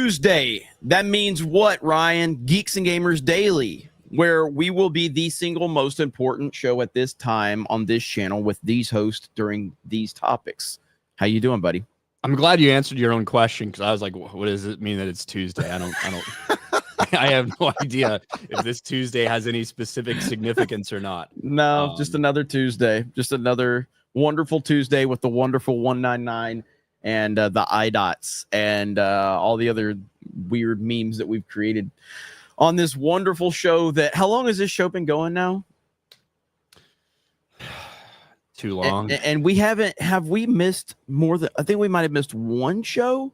Tuesday. That means what, Ryan? Geeks and Gamers Daily, where we will be the single most important show at this time on this channel with these hosts during these topics. How you doing, buddy? I'm glad you answered your own question, because I was like, what does it mean that it's Tuesday? I don't I have no idea if this Tuesday has any specific significance or not. No, just another Tuesday. Just another wonderful Tuesday with the wonderful 199 and the iDots and all the other weird memes that we've created on this wonderful show. That, how long has this show been going now? Too long. And we have we missed more than, I think we might have missed one show.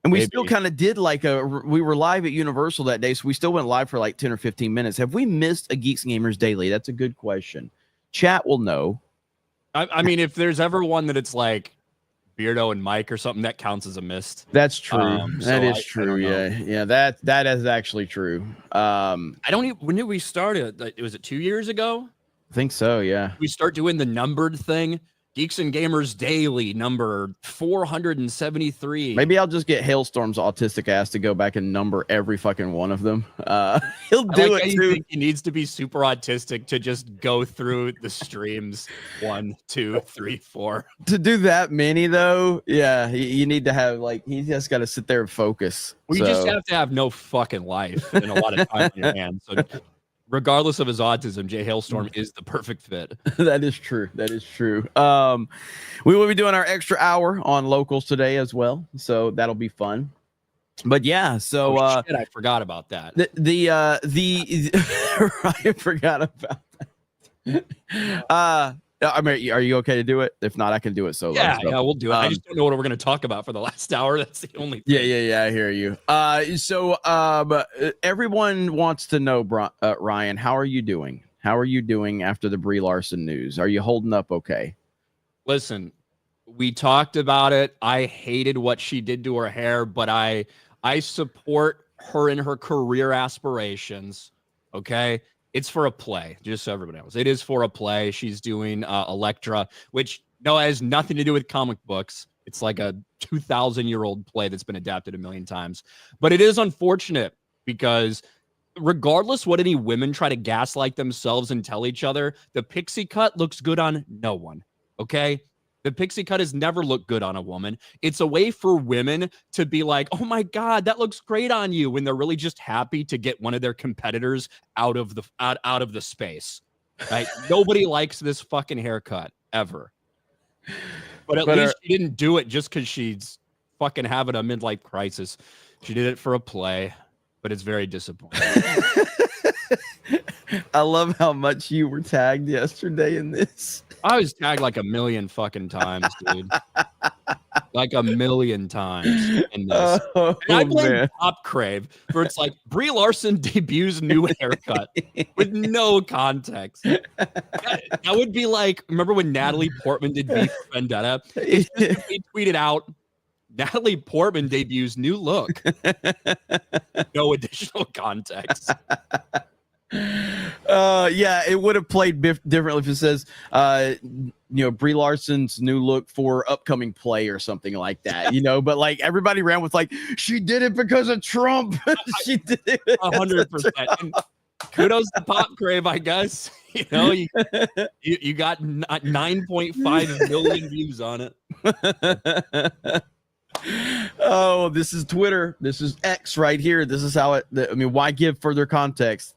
And we still kind of did we were live at Universal that day, so we still went live for like 10 or 15 minutes. Have we missed a Geeks Gamers Daily? That's a good question. Chat will know. I mean, if there's ever one that it's like Beardo and Mike or something, that counts as a missed. That's true. That is true. Yeah. That is actually true. I don't even, when did we start it? Was it 2 years ago? I think so, yeah. We start doing the numbered thing. Geeks and Gamers Daily number 473. Maybe I'll just get Hailstorm's autistic ass to go back and number every fucking one of them. He'll do it too. He needs to be super autistic to just go through the streams 1, 2, 3, 4. To do that many though, yeah, you need to have he just got to sit there and focus. We just have to have no fucking life and a lot of time on your hands. So regardless of his autism, Jay Hailstorm is the perfect fit. That is true. That is true. We will be doing our extra hour on locals today as well, so that'll be fun. But yeah, so shit, I forgot about that. I forgot about that. I mean, are you okay to do it? If not, I can do it solo. Yeah, we'll do it. I just don't know what we're going to talk about for the last hour. That's the only thing. Yeah, I hear you. So everyone wants to know, Ryan, how are you doing? How are you doing after the Brie Larson news? Are you holding up okay? Listen, we talked about it. I hated what she did to her hair, but I support her in her career aspirations, okay? It's for a play, just so everybody knows. It is for a play. She's doing Elektra, which has nothing to do with comic books. It's like a 2,000-year-old play that's been adapted a million times. But it is unfortunate because regardless what any women try to gaslight themselves and tell each other, the pixie cut looks good on no one, okay? The pixie cut has never looked good on a woman. It's a way for women to be like, oh my God, that looks great on you, when they're really just happy to get one of their competitors out of the space. Right? Nobody likes this fucking haircut ever. But at least she didn't do it just because she's fucking having a midlife crisis. She did it for a play, but it's very disappointing. I love how much you were tagged yesterday in this. I was tagged like a million fucking times, dude. Like a million times in this. And I blame Pop Crave for it's like Brie Larson debuts new haircut with no context. That would be like, remember when Natalie Portman did V for Vendetta? He tweeted out, Natalie Portman debuts new look. No additional context. Yeah, it would have played differently if it says Brie Larson's new look for upcoming play or something like that, but like everybody ran with like, she did it because of Trump. She did it 100%. Kudos to Pop Crave, I guess. You got 9.5 million views on it. Oh, this is Twitter. This is X right here. This is how why give further context?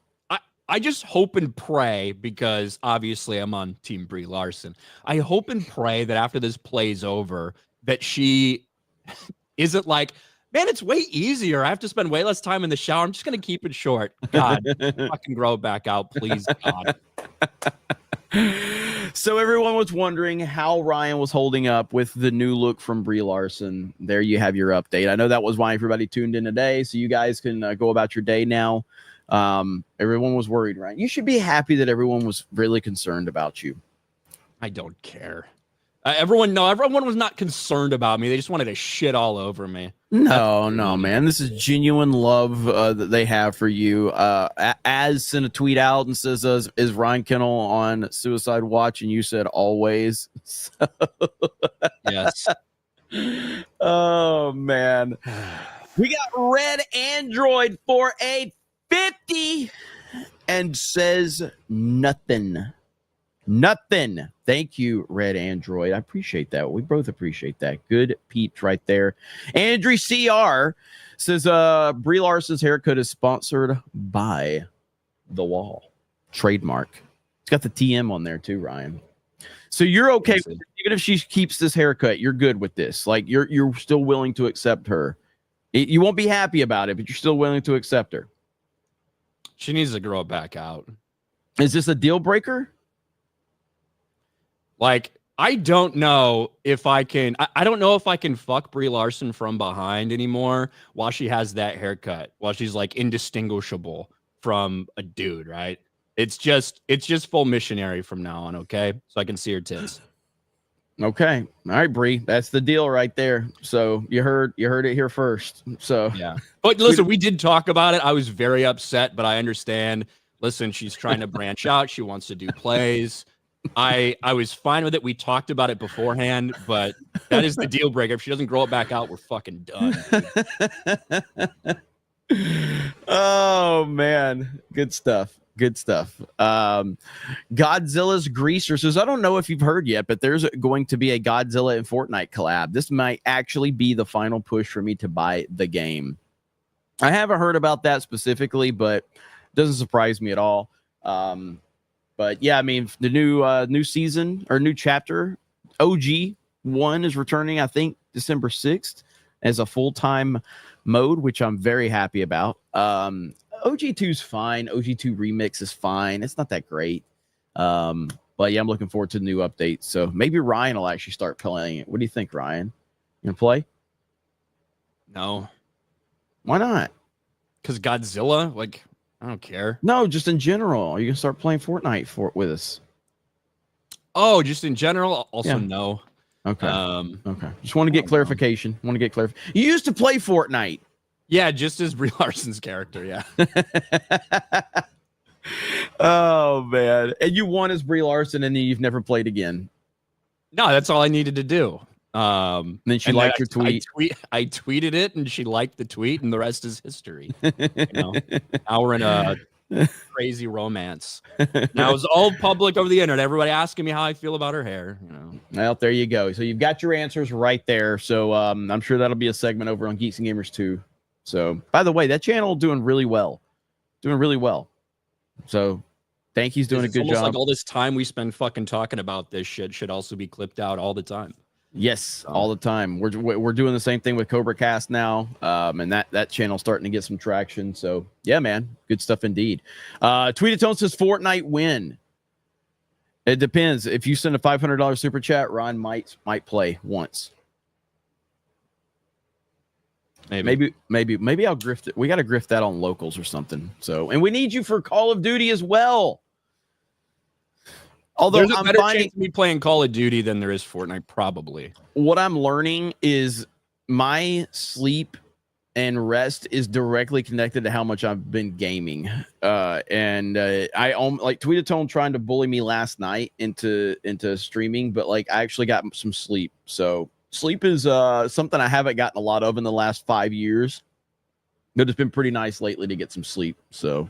I just hope and pray, because obviously I'm on Team Brie Larson. I hope and pray that after this plays over, that she isn't like, man, it's way easier. I have to spend way less time in the shower. I'm just going to keep it short. God, fucking grow it back out, please, God. So everyone was wondering how Ryan was holding up with the new look from Brie Larson. There you have your update. I know that was why everybody tuned in today, so you guys can go about your day now. Everyone was worried, right? You should be happy that everyone was really concerned about you. I don't care. Everyone was not concerned about me. They just wanted to shit all over me. No, man. This is genuine love that they have for you. Az sent a tweet out and says, is Ryan Kennel on Suicide Watch? And you said always. Yes. Oh, man. We got Red Android for a 50 and says nothing. Nothing. Thank you, Red Android. I appreciate that. We both appreciate that. Good peeps right there. Andrew CR says Brie Larson's haircut is sponsored by The Wall. Trademark. It's got the TM on there too, Ryan. So you're okay with it. Even if she keeps this haircut, you're good with this. Like you're still willing to accept her. You won't be happy about it, but you're still willing to accept her. She needs to grow it back out. Is this a deal breaker? Like, I don't know if I can. I don't know if I can fuck Brie Larson from behind anymore while she has that haircut, while she's like indistinguishable from a dude, right? It's just full missionary from now on, okay? So I can see her tits. Okay. All right, Brie. That's the deal right there. So you heard it here first. So yeah. But listen, we did talk about it. I was very upset, but I understand. Listen, she's trying to branch out. She wants to do plays. I was fine with it. We talked about it beforehand, but that is the deal breaker. If she doesn't grow it back out, we're fucking done. Oh man. Good stuff. Good stuff. Godzilla's Greaser says, I don't know if you've heard yet, but there's going to be a Godzilla and Fortnite collab. This might actually be the final push for me to buy the game. I haven't heard about that specifically, but it doesn't surprise me at all. But yeah, I mean, the new season or new chapter, OG 1 is returning, I think, December 6th as a full-time mode, which I'm very happy about. OG2 is fine. OG2 Remix is fine. It's not that great. But yeah, I'm looking forward to the new updates. So maybe Ryan will actually start playing it. What do you think, Ryan? You gonna play? No. Why not? Because Godzilla, like, I don't care. No, just in general. You can start playing Fortnite with us. Oh, just in general? Also, yeah. No. Okay. Okay. Just want to get clarification. Want to get clarification. You used to play Fortnite. Yeah, just as Brie Larson's character, yeah. Oh, man. And you won as Brie Larson, and then you've never played again. No, that's all I needed to do. And then she liked your tweet. I tweeted it, and she liked the tweet, and the rest is history. You know? Now we're in a crazy romance. Now it's all public over the internet. Everybody asking me how I feel about her hair. You know. Well, there you go. So you've got your answers right there. So I'm sure that'll be a segment over on Geeks and Gamers too. So, by the way, that channel doing really well. Doing really well. So, thank you's doing a good job. Like all this time we spend fucking talking about this shit should also be clipped out all the time. Yes, all the time. We're doing the same thing with Cobra Cast now, and that channel's starting to get some traction. So, yeah, man, good stuff indeed. Tweetatone says Fortnite win. It depends. If you send a $500 super chat, Ron might play once. Maybe I'll grift it. We got to grift that on locals or something. So, and we need you for Call of Duty as well. Although there's a better chance of me playing Call of Duty than there is Fortnite, probably. What I'm learning is my sleep and rest is directly connected to how much I've been gaming. I like Tweetatone trying to bully me last night into streaming, but like I actually got some sleep. So sleep is something I haven't gotten a lot of in the last 5 years, but it's been pretty nice lately to get some sleep. So,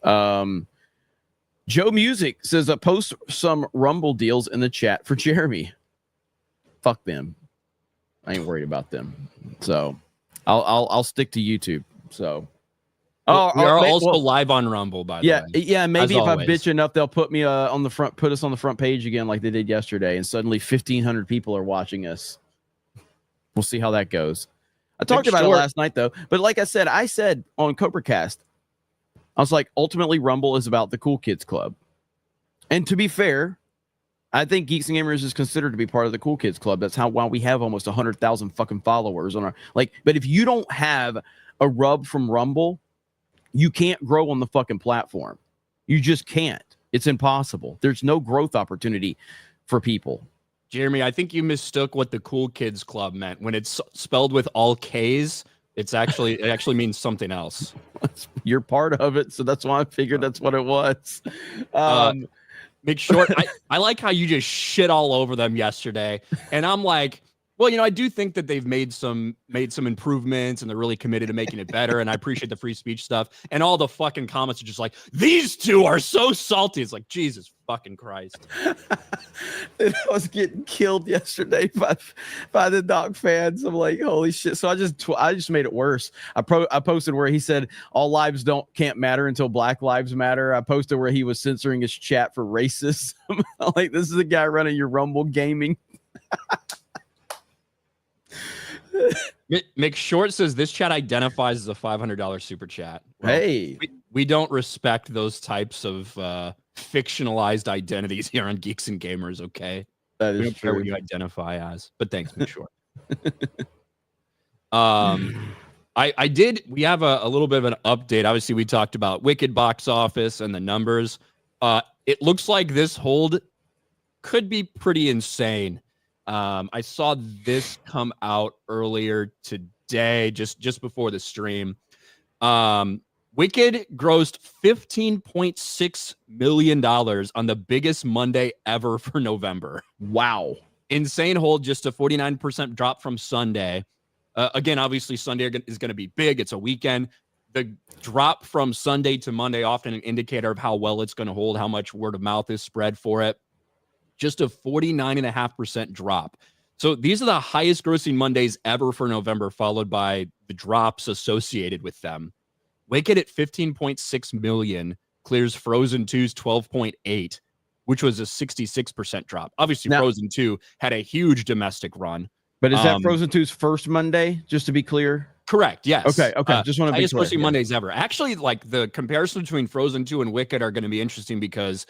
Joe Music says, post some Rumble deals in the chat for Jeremy. Fuck them. I ain't worried about them. So I'll stick to YouTube. So we're also live on Rumble, by the way. Yeah. Maybe if I bitch enough, they'll put me put us on the front page again like they did yesterday, and suddenly 1,500 people are watching us. We'll see how that goes. I talked about it last night though, but like I said on Cobra Cast, I was like, ultimately Rumble is about the cool kids club. And to be fair, I think Geeks and Gamers is considered to be part of the cool kids club. That's why we have almost 100,000 fucking followers on our but if you don't have a rub from Rumble, you can't grow on the fucking platform. You just can't. It's impossible. There's no growth opportunity for people. Jeremy, I think you mistook what the cool kids club meant. When it's spelled with all K's, it actually means something else. You're part of it, so that's why I figured that's what it was. Make short. I like how you just shit all over them yesterday, and I'm like, Well, I do think that they've made some improvements and they're really committed to making it better. And I appreciate the free speech stuff. And all the fucking comments are just like, these two are so salty. It's like, Jesus fucking Christ. I was getting killed yesterday by the dog fans. I'm like, holy shit. So I just made it worse. I posted where he said all lives can't matter until Black Lives Matter. I posted where he was censoring his chat for racism. I'm like, this is the guy running your Rumble gaming. McShort says this chat identifies as a $500 super chat. Well, hey, we don't respect those types of fictionalized identities here on Geeks and Gamers. Okay, that we is don't care true. what you identify as, but thanks, McShort. We have a little bit of an update. Obviously, we talked about Wicked box office and the numbers. It looks like this hold could be pretty insane. I saw this come out earlier today, just before the stream. Wicked grossed $15.6 million on the biggest Monday ever for November. Wow. Insane hold, just a 49% drop from Sunday. Again, obviously, Sunday is going to be big. It's a weekend. The drop from Sunday to Monday, often an indicator of how well it's going to hold, how much word of mouth is spread for it. Just a 49.5% drop. So these are the highest grossing Mondays ever for November, followed by the drops associated with them. Wicked at 15.6 million clears Frozen 2's 12.8, which was a 66% drop. Obviously, now, Frozen 2 had a huge domestic run. But is that Frozen 2's first Monday, just to be clear? Correct, yes. Okay. Just want to be clear. Highest grossing Mondays ever. Actually, like the comparison between Frozen 2 and Wicked are going to be interesting because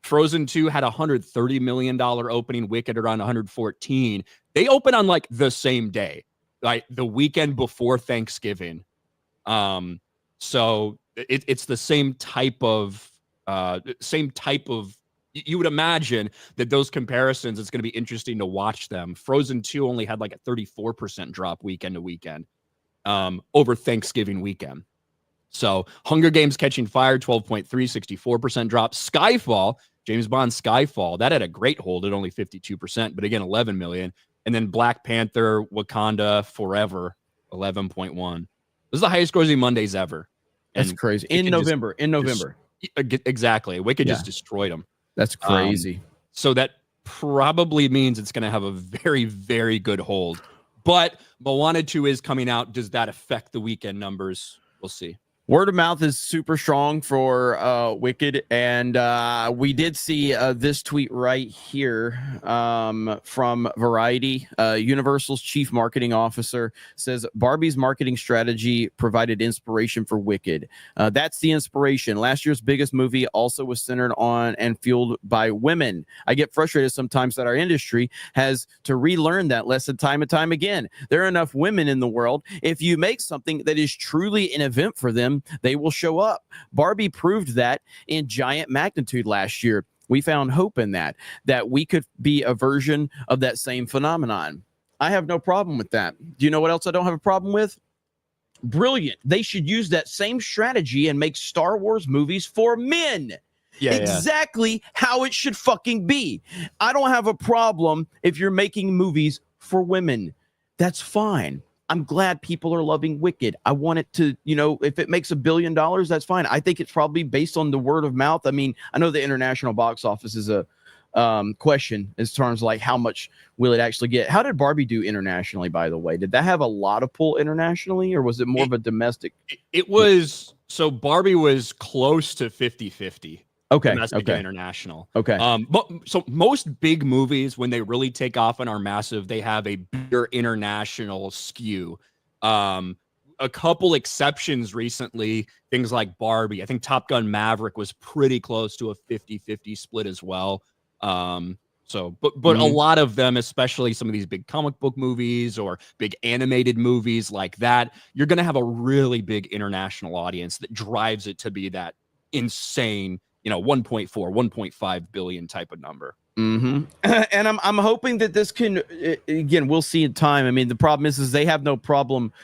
Frozen 2 had a $130 million opening, Wicked around 114. They open on like the same day, like the weekend before Thanksgiving. So it's the same type of you would imagine that those comparisons, it's going to be interesting to watch them. Frozen 2 only had like a 34% drop weekend to weekend over Thanksgiving weekend. So Hunger Games Catching Fire, 12.3, 64% drop. Skyfall, James Bond Skyfall, that had a great hold at only 52%, but again, 11 million. And then Black Panther, Wakanda Forever, 11.1. This is the highest grossing Mondays ever. That's crazy. In November. Exactly. Wicked just destroyed them. That's crazy. So that probably means it's going to have a very, very good hold. But Moana 2 is coming out. Does that affect the weekend numbers? We'll see. Word of mouth is super strong for Wicked, and we did see this tweet right here from Variety. Universal's chief marketing officer says Barbie's marketing strategy provided inspiration for Wicked. That's the inspiration. Last year's biggest movie also was centered on and fueled by women. I get frustrated sometimes that our industry has to relearn that lesson time and time again. There are enough women in the world. If you make something that is truly an event for them, they will show up. Barbie proved that in giant magnitude last year. We found hope in that we could be a version of that same phenomenon. I have no problem with that. Do you know what else I don't have a problem with? Brilliant. They should use that same strategy and make Star Wars movies for men. Exactly how it should fucking be. I don't have a problem if you're making movies for women. That's fine. I'm glad people are loving Wicked. I want it to, if it makes $1 billion, that's fine. I think it's probably based on the word of mouth. I mean, I know the international box office is a question in terms of like how much will it actually get. How did Barbie do internationally, by the way? Did that have a lot of pull internationally, or was it more of a domestic? It was, so Barbie was close to 50-50. Okay. Domestic and international. Okay. So most big movies, when they really take off and are massive, they have a bigger international skew. A couple exceptions recently, things like Barbie. I think Top Gun Maverick was pretty close to a 50-50 split as well. But a lot of them, especially some of these big comic book movies or big animated movies like that, you're going to have a really big international audience that drives it to be that insane 1.4, 1.5 billion type of number. And I'm hoping that this can, again, we'll see in time. I mean, the problem is they have no problem.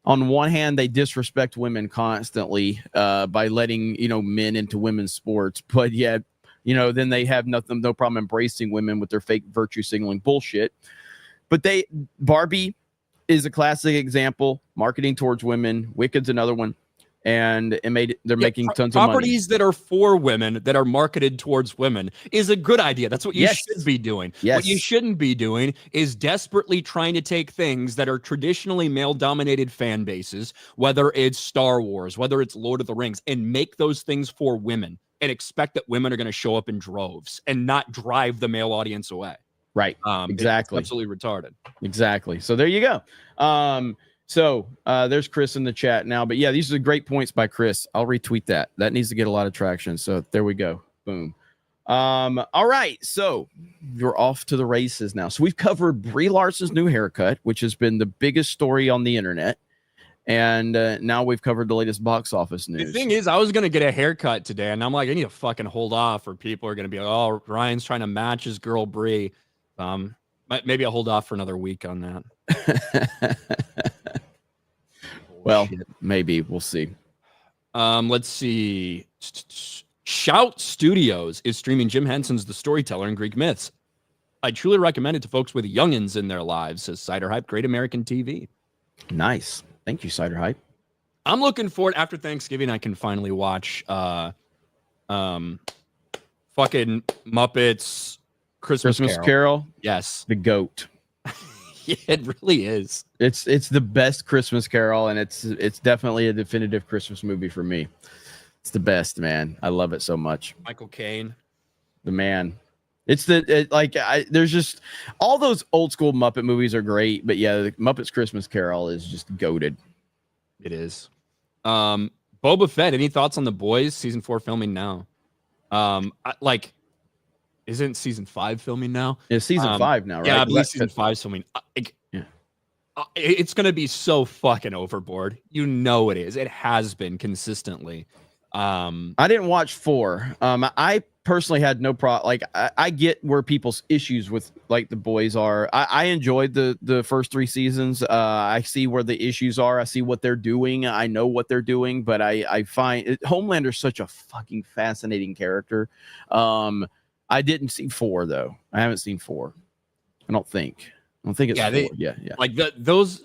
On one hand, they disrespect women constantly by letting, men into women's sports. But yet, then they have no problem embracing women with their fake virtue signaling bullshit. but Barbie is a classic example. Marketing towards women. Wicked's another one. And they're making tons of money. Properties that are for women, that are marketed towards women, is a good idea. That's what you should be doing. Yes. What you shouldn't be doing is desperately trying to take things that are traditionally male-dominated fan bases, whether it's Star Wars, whether it's Lord of the Rings, and make those things for women and expect that women are going to show up in droves and not drive the male audience away. Right. Exactly. It's absolutely retarded. Exactly. So there you go. So there's Chris in the chat now, but yeah, these are great points by Chris. I'll retweet that. That needs to get a lot of traction. So there we go. Boom. All right. So you're off to the races now. So we've covered Brie Larson's new haircut, which has been the biggest story on the internet. And now we've covered the latest box office news. The thing is, I was going to get a haircut today, and I'm like, I need to fucking hold off, or people are going to be like, oh, Ryan's trying to match his girl Brie. Maybe I'll hold off for another week on that. Well, maybe we'll see. Let's see. Shout Studios is streaming Jim Henson's The Storyteller and Greek Myths. I truly recommend it to folks with youngins in their lives, says Cider Hype, Great American TV. Nice. Thank you, Cider Hype. I'm looking forward, after Thanksgiving, I can finally watch fucking Muppets Christmas Carol. Yes. The GOAT. Yeah, it really is. It's the best Christmas Carol, and it's definitely a definitive Christmas movie for me. It's the best, man. I love it so much. Michael Caine, the man. There's just all those old school Muppet movies are great, but yeah, the Muppets Christmas Carol is just goated. It is. Boba Fett. Any thoughts on The Boys season 4 filming now? Isn't season 5 filming now? It's season 5 now, right? Yeah, I believe season 5 is filming. It's going to be so fucking overboard. You know it is. It has been consistently. I didn't watch 4. I personally had no problem. Like, I get where people's issues with like The Boys are. I enjoyed the first 3 seasons. I see where the issues are. I see what they're doing. I know what they're doing, but I find Homelander's such a fucking fascinating character. I didn't see 4 though. I haven't seen 4. I don't think it's 4. Yeah. Like those.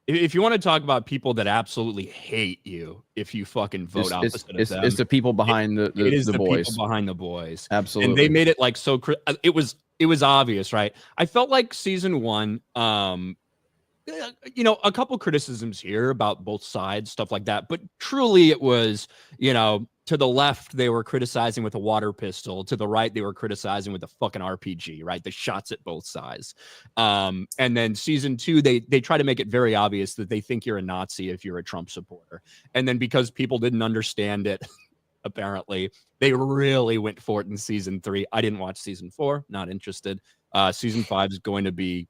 If you want to talk about people that absolutely hate you, if you fucking vote opposite of them, it's the people behind the Boys. People behind The Boys. Absolutely. And they made it like so. It was obvious, right? I felt like season 1. A couple criticisms here about both sides, stuff like that. But truly, it was, to the left, they were criticizing with a water pistol. To the right, they were criticizing with a fucking RPG, right? The shots at both sides. And then season 2, they try to make it very obvious that they think you're a Nazi if you're a Trump supporter. And then because people didn't understand it, apparently, they really went for it in season 3. I didn't watch season 4, not interested. Season 5 is going to be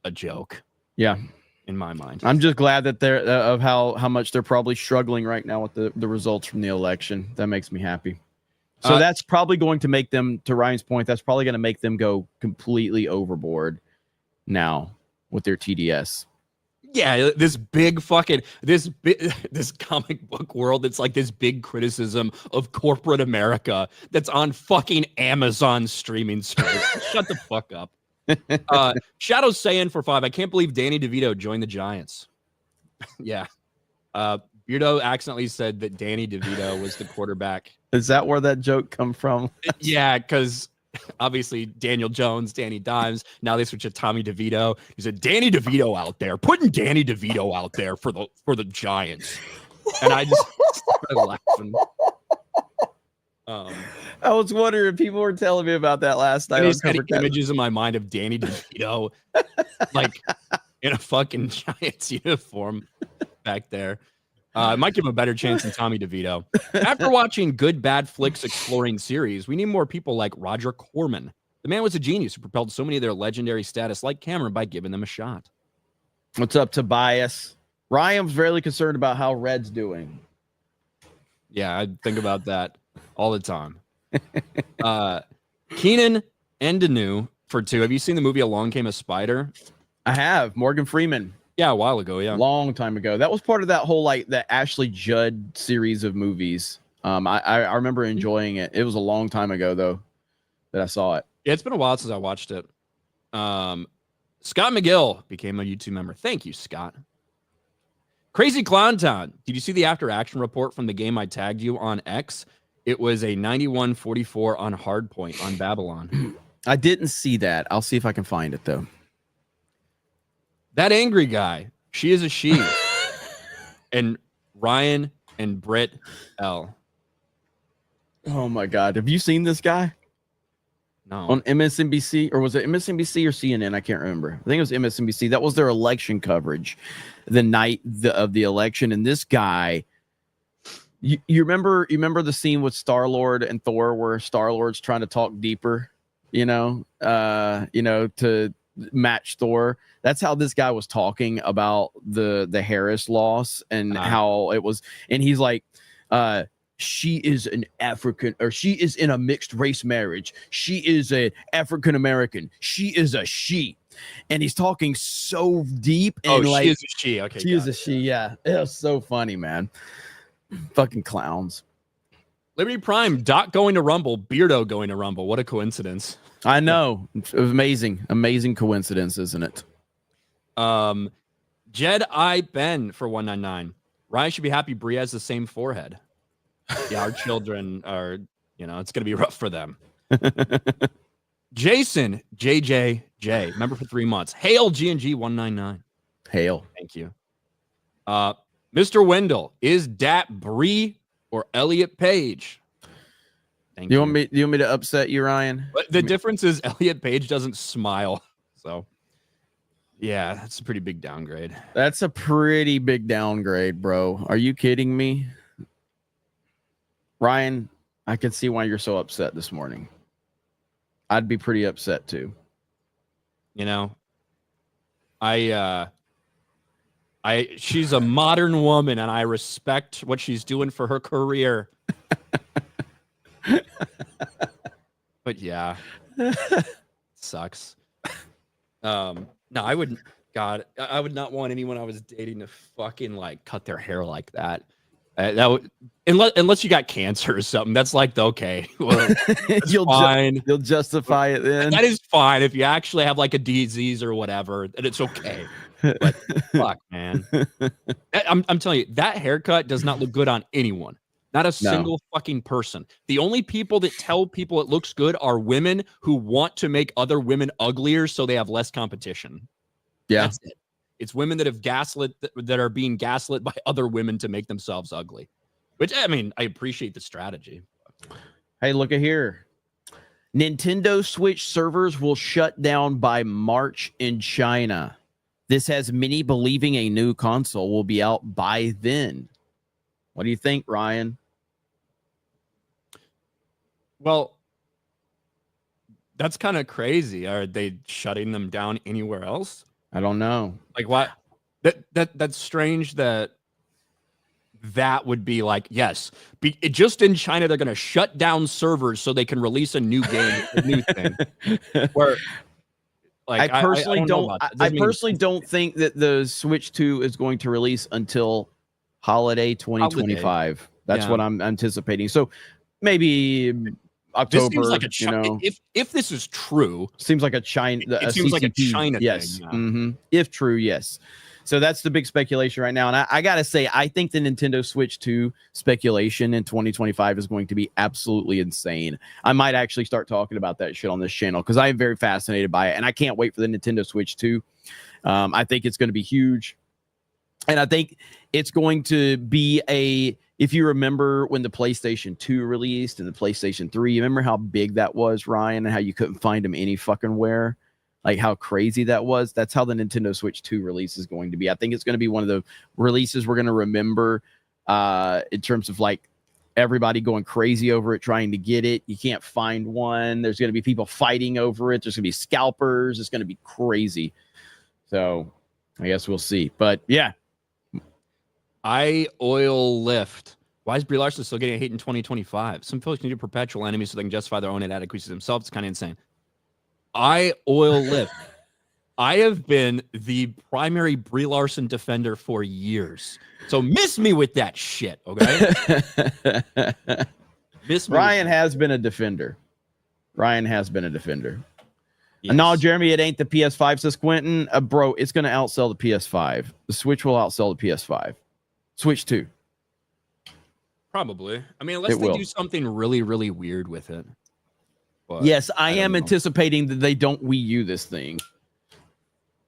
a joke. Yeah. In my mind, I'm just glad that they're of how much they're probably struggling right now with the results from the election. That makes me happy. So that's probably going to make them, to Ryan's point, that's probably going to make them go completely overboard now with their TDS. Yeah, this comic book world. It's like this big criticism of corporate America that's on fucking Amazon streaming service. Shut the fuck up. Shadow Saiyan for 5. I can't believe Danny DeVito joined the Giants. Yeah. Beardo accidentally said that Danny DeVito was the quarterback. Is that where that joke come from? Yeah, because obviously Daniel Jones, Danny Dimes. Now they switch to Tommy DeVito. He said Danny DeVito out there, putting Danny DeVito out there for the Giants. And I just started laughing. I was wondering, people were telling me about that last night. I just had images in my mind of Danny DeVito, like in a fucking Giants uniform back there. I might give him a better chance than Tommy DeVito. After watching Good Bad Flicks exploring series, we need more people like Roger Corman. The man was a genius who propelled so many of their legendary status like Cameron by giving them a shot. What's up, Tobias? Ryan's really concerned about how Red's doing. Yeah, I think about that all the time. Keenan and Danu for 2. Have you seen the movie Along Came a Spider? I have. Morgan Freeman. Yeah, a while ago. Yeah, long time ago. That was part of that whole the Ashley Judd series of movies. I remember enjoying it. It was a long time ago though that I saw it. Yeah, it's been a while since I watched it. Scott McGill became a YouTube member. Thank you, Scott. Crazy Clown Town. Did you see the after action report from the game I tagged you on X? It was a 91-44 on Hardpoint on Babylon. I didn't see that. I'll see if I can find it though. That angry guy. She is a she. And Ryan and Britt L. Oh my God. Have you seen this guy? No. On MSNBC, or was it MSNBC or CNN? I can't remember. I think it was MSNBC. That was their election coverage the night of the election. And this guy, you remember the scene with Star-Lord and Thor where Star-Lord's trying to talk deeper, to match Thor. That's how this guy was talking about the Harris loss and how it was. And he's like, she is an African, or she is in a mixed race marriage. She is a African American. She is a she. And he's talking so deep. And she is a she. Okay. She is a she. Yeah. It was so funny, man. Fucking clowns. Liberty Prime, Doc going to Rumble, Beardo going to Rumble. What a coincidence. I know. It was amazing. Amazing coincidence, isn't it? Jed I. Ben for 199. Ryan should be happy Bree has the same forehead. Yeah, our children are, it's going to be rough for them. Jason, JJJ, member for 3 months. Hail G&G 199. Hail. Thank you. Mr. Wendell, is dat Bree or Elliot Page? Thank you. You want me to upset you, Ryan? But the difference is Elliot Page doesn't smile. So, yeah, that's a pretty big downgrade. That's a pretty big downgrade, bro. Are you kidding me? Ryan, I can see why you're so upset this morning. I'd be pretty upset too. She's a modern woman and I respect what she's doing for her career. But yeah, sucks. No, I would not want anyone I was dating to fucking cut their hair like that. That would, unless you got cancer or something. That's okay. Well, you'll justify it then. That is fine if you actually have a disease or whatever, and it's okay. But fuck, man. I'm telling you, that haircut does not look good on anyone. Not a single fucking person. The only people that tell people it looks good are women who want to make other women uglier so they have less competition. Yeah. That's it. It's women that that are being gaslit by other women to make themselves ugly. Which, I appreciate the strategy. Hey, look at here. Nintendo Switch servers will shut down by March in China. This has many believing a new console will be out by then. What do you think, Ryan? Well, that's kind of crazy. Are they shutting them down anywhere else? I don't know. What? That's strange that would be yes. Just in China, they're going to shut down servers so they can release a new game, a new thing. Where, I personally don't think that the Switch 2 is going to release until holiday 2025. That's what I'm anticipating. So maybe October. This seems like if this is true, seems like a China. It seems like a China yes. thing. Mm-hmm. If true, yes. So that's the big speculation right now. And I gotta say, I think the Nintendo Switch 2 speculation in 2025 is going to be absolutely insane. I might actually start talking about that shit on this channel because I am very fascinated by it, and I can't wait for the Nintendo Switch 2. I think it's going to be huge, and I think it's going to be if you remember when the PlayStation 2 released and the PlayStation 3, you remember how big that was, Ryan, and how you couldn't find them any fucking where? How crazy that was. That's how the Nintendo Switch 2 release is going to be. I think it's going to be one of the releases we're going to remember in terms of everybody going crazy over it, trying to get it. You can't find one. There's going to be people fighting over it. There's going to be scalpers. It's going to be crazy. So I guess we'll see. But yeah. Oil lift. Why is Brie Larson still getting hate in 2025? Some folks need a perpetual enemy so they can justify their own inadequacies themselves. It's kind of insane. Oil lift. I have been the primary Brie Larson defender for years. So miss me with that shit, okay? Ryan has been a defender. Ryan has been a defender. Yes. No, Jeremy, it ain't the PS5, says Quentin. Bro, it's going to outsell the PS5. The Switch will outsell the PS5. Switch 2. Probably. I mean, unless they do something really, really weird with it. But yes, I am anticipating that they don't Wii U this thing.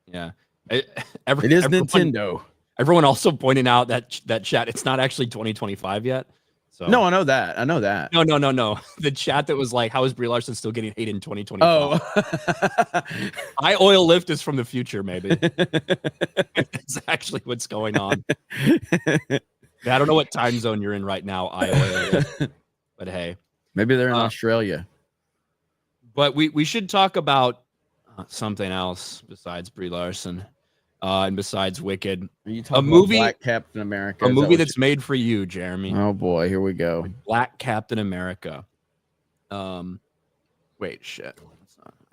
Yeah. It is Nintendo. Everyone also pointing out that chat, it's not actually 2025 yet. So no, I know that. I know that. No. The chat that was like, how is Brie Larson still getting hate in 2025? Oh. I oil lift is from the future, maybe. That's actually what's going on. I don't know what time zone you're in right now, I oil lift. But hey. Maybe they're in Australia. But we should talk about something else besides Brie Larson. And besides Wicked, a movie, Black Captain America, a movie that's made for you, Jeremy. Oh boy, here we go. Black Captain America. Wait, shit.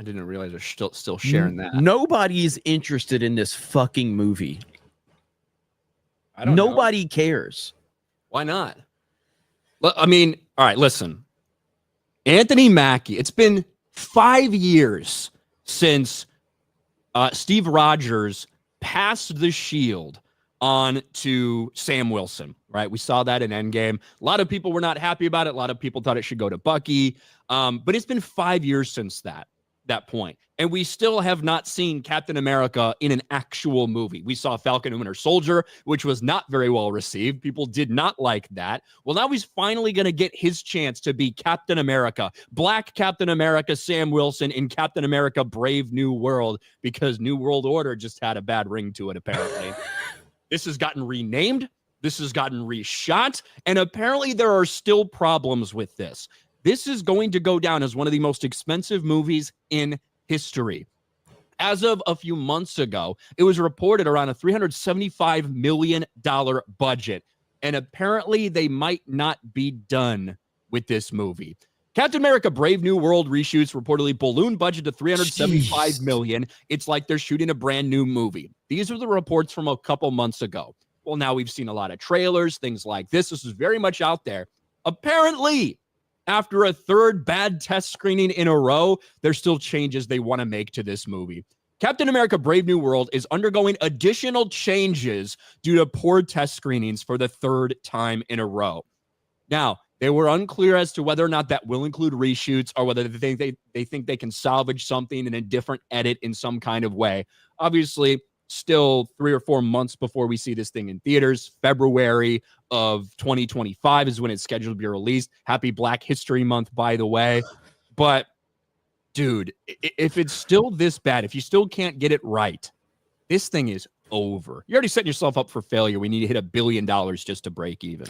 I didn't realize they're still sharing that. Nobody's interested in this fucking movie. Nobody cares. Why not? I mean, all right, listen. Anthony Mackie. It's been 5 years since Steve Rogers passed the shield on to Sam Wilson, right? We saw that in Endgame. A lot of people were not happy about it. A lot of people thought it should go to Bucky. But it's been 5 years since that point. And we still have not seen Captain America in an actual movie. We saw Falcon and Winter Soldier, which was not very well received. People did not like that. Well, now he's finally going to get his chance to be Captain America, Black Captain America, Sam Wilson in Captain America Brave New World, because New World Order just had a bad ring to it, apparently. This has gotten renamed. This has gotten reshot. And apparently there are still problems with this. This is going to go down as one of the most expensive movies in history. As of a few months ago, it was reported around a $375 million budget. And apparently they might not be done with this movie. Captain America Brave New World reshoots reportedly balloon budget to $375 million. It's like they're shooting a brand new movie. These are the reports from a couple months ago. Well, now we've seen a lot of trailers, things like this. This is very much out there. Apparently, after a third bad test screening in a row, there's still changes they want to make to this movie. Captain America Brave New World is undergoing additional changes due to poor test screenings for the third time in a row. Now, they were unclear as to whether or not that will include reshoots or whether they think they can salvage something in a different edit in some kind of way. Obviously, still 3 or 4 months before we see this thing in theaters. February of 2025 is when it's scheduled to be released. Happy Black History Month, by the way. But, dude, if it's still this bad, if you still can't get it right, this thing is over. You're already setting yourself up for failure. We need to hit $1 billion just to break even.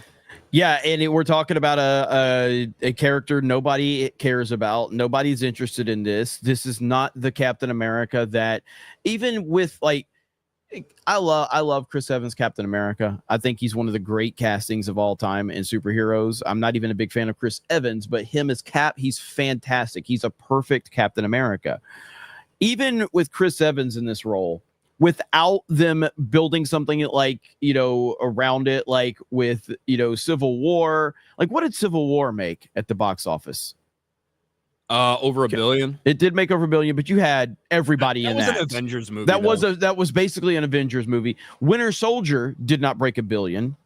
Yeah, and we're talking about a character nobody cares about. Nobody's interested in this. This is not the Captain America that, even with, like, I love Chris Evans' Captain America. I think he's one of the great castings of all time in superheroes. I'm not even a big fan of Chris Evans, but him as Cap, he's fantastic. He's a perfect Captain America. Even with Chris Evans in this role, without them building something like, around it, like with, Civil War. Like, what did Civil War make at the box office? Over $1 billion. It did make over $1 billion, but you had everybody in that. That was an Avengers movie. That was basically an Avengers movie. Winter Soldier did not break $1 billion.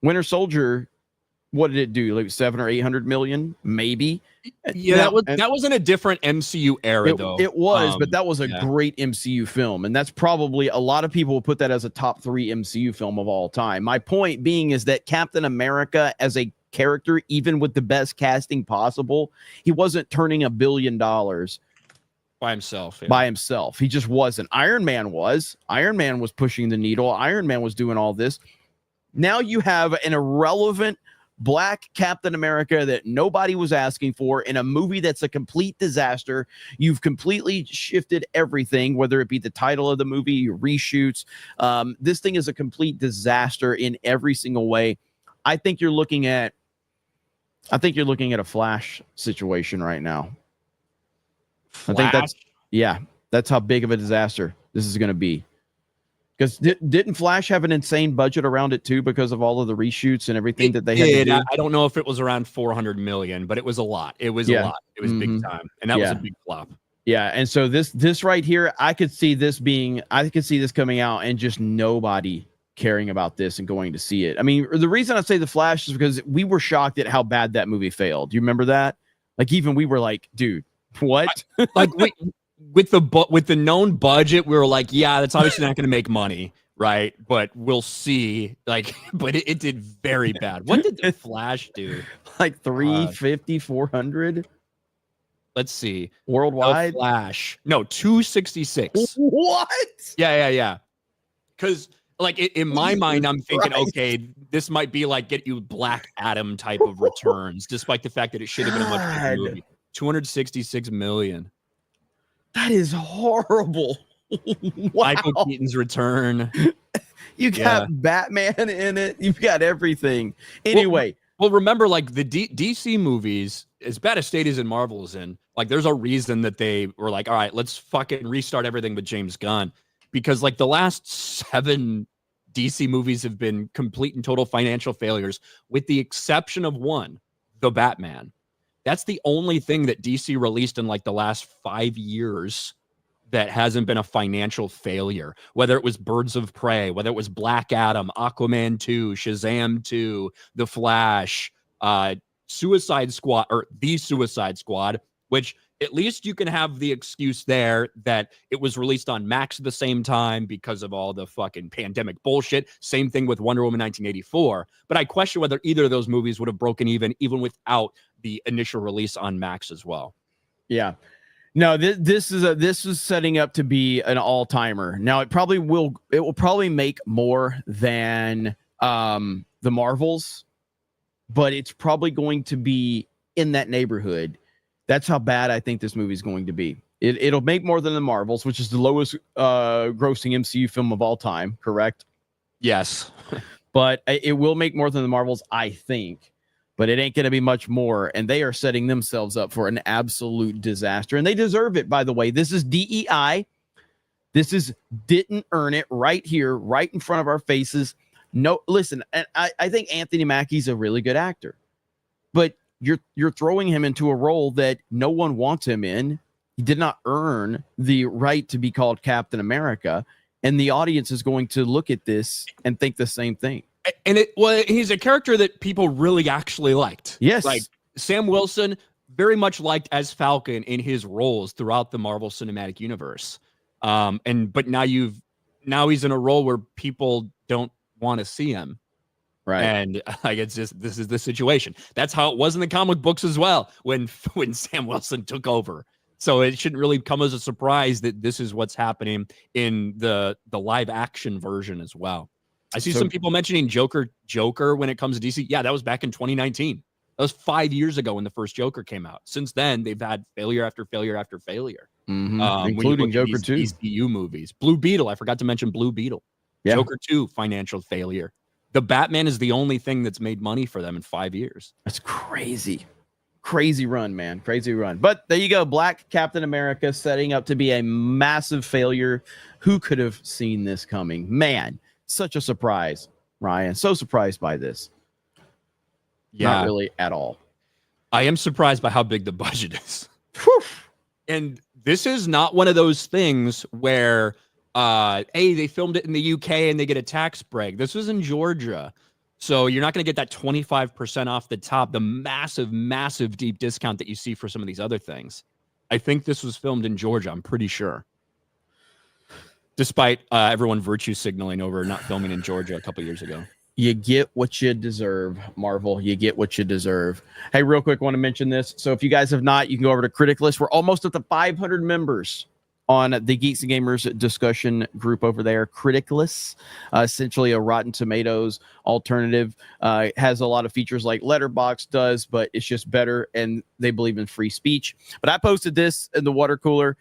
Winter Soldier, what did it do? Like 700 or 800 million, maybe. Yeah, that was in a different MCU era, though. It was, but that was a great MCU film, and that's probably, a lot of people will put that as a top 3 MCU film of all time. My point being is that Captain America as a character, even with the best casting possible, he wasn't turning $1 billion by himself. By himself. He just wasn't. Iron Man was pushing the needle. Iron Man was doing all this. Now you have an irrelevant Black Captain America that nobody was asking for in a movie that's a complete disaster. You've completely shifted everything, whether it be the title of the movie, reshoots. This thing is a complete disaster in every single way. I think you're looking at a Flash situation right now. Flash? I think that's how big of a disaster this is going to be. Because didn't Flash have an insane budget around it too, because of all of the reshoots and everything that they had to do? I don't know if it was around 400 million, but it was a lot. It was a lot. It was big time, and that was a big flop. Yeah, and so this right here, I could see this coming out and just nobody caring about this and going to see it. I mean, the reason I say The Flash is because we were shocked at how bad that movie failed. Do you remember that? Like, even we were like, dude, what? Like with the known budget, we were like, yeah, that's obviously not going to make money, right? But we'll see. Like, but it did very bad. What did The Flash do? Like 350, 400? Let's see. Worldwide? The Flash. No, 266. What? Yeah. Because like in my mind, I'm thinking, okay, this might be like get you Black Adam type of returns, despite the fact that it should have been a much bigger movie. 266 million. That is horrible. Wow. Michael Keaton's return. You got Batman in it. You've got everything. Anyway. Well, remember, like the DC movies, as bad a state as in Marvel is in, like there's a reason that they were like, all right, let's fucking restart everything with James Gunn. Because like the last 7 DC movies have been complete and total financial failures, with the exception of one, The Batman. That's the only thing that DC released in like the last 5 years that hasn't been a financial failure. Whether it was Birds of Prey, whether it was Black Adam, Aquaman 2, Shazam 2, The Flash, Suicide Squad, or The Suicide Squad, which at least you can have the excuse there that it was released on Max at the same time because of all the fucking pandemic bullshit. Same thing with Wonder Woman 1984. But I question whether either of those movies would have broken even without the initial release on Max as well. Yeah. No, this is setting up to be an all-timer. Now it will probably make more than the Marvels, but it's probably going to be in that neighborhood. That's how bad I think this movie is going to be. It'll make more than the Marvels, which is the lowest grossing MCU film of all time, correct? Yes. But it will make more than the Marvels, I think. But it ain't going to be much more. And they are setting themselves up for an absolute disaster. And they deserve it, by the way. This is DEI. This is didn't earn it right here, right in front of our faces. No, listen, and I think Anthony Mackie's a really good actor. But you're throwing him into a role that no one wants him in. He did not earn the right to be called Captain America. And the audience is going to look at this and think the same thing. And he's a character that people really actually liked. Yes. Like Sam Wilson, very much liked as Falcon in his roles throughout the Marvel Cinematic Universe. But now he's in a role where people don't want to see him. Right. And like this is the situation. That's how it was in the comic books as well when Sam Wilson took over. So it shouldn't really come as a surprise that this is what's happening in the live action version as well. I see some people mentioning Joker when it comes to DC. Yeah, that was back in 2019. That was 5 years ago when the first Joker came out. Since then, they've had failure after failure after failure. Mm-hmm. Including Joker 2. DCU movies. Blue Beetle. I forgot to mention Blue Beetle. Yeah. Joker 2, financial failure. The Batman is the only thing that's made money for them in 5 years. That's crazy. Crazy run, man. Crazy run. But there you go. Black Captain America setting up to be a massive failure. Who could have seen this coming? Man, such a surprise, Ryan. So surprised by this. Yeah. Not really at all. I am surprised by how big the budget is. Whew. And this is not one of those things where they filmed it in the UK and they get a tax break. This was in Georgia. So you're not going to get that 25% off the top, the massive, massive deep discount that you see for some of these other things. I think this was filmed in Georgia. I'm pretty sure. Despite everyone virtue signaling over not filming in Georgia a couple years ago. You get what you deserve, Marvel. You get what you deserve. Hey, real quick, I want to mention this. So if you guys have not, you can go over to Critic List. We're almost at the 500 members on the Geeks and Gamers discussion group over there. Critic List, essentially a Rotten Tomatoes alternative. Has a lot of features like Letterboxd does, but it's just better, and they believe in free speech. But I posted this in the water cooler.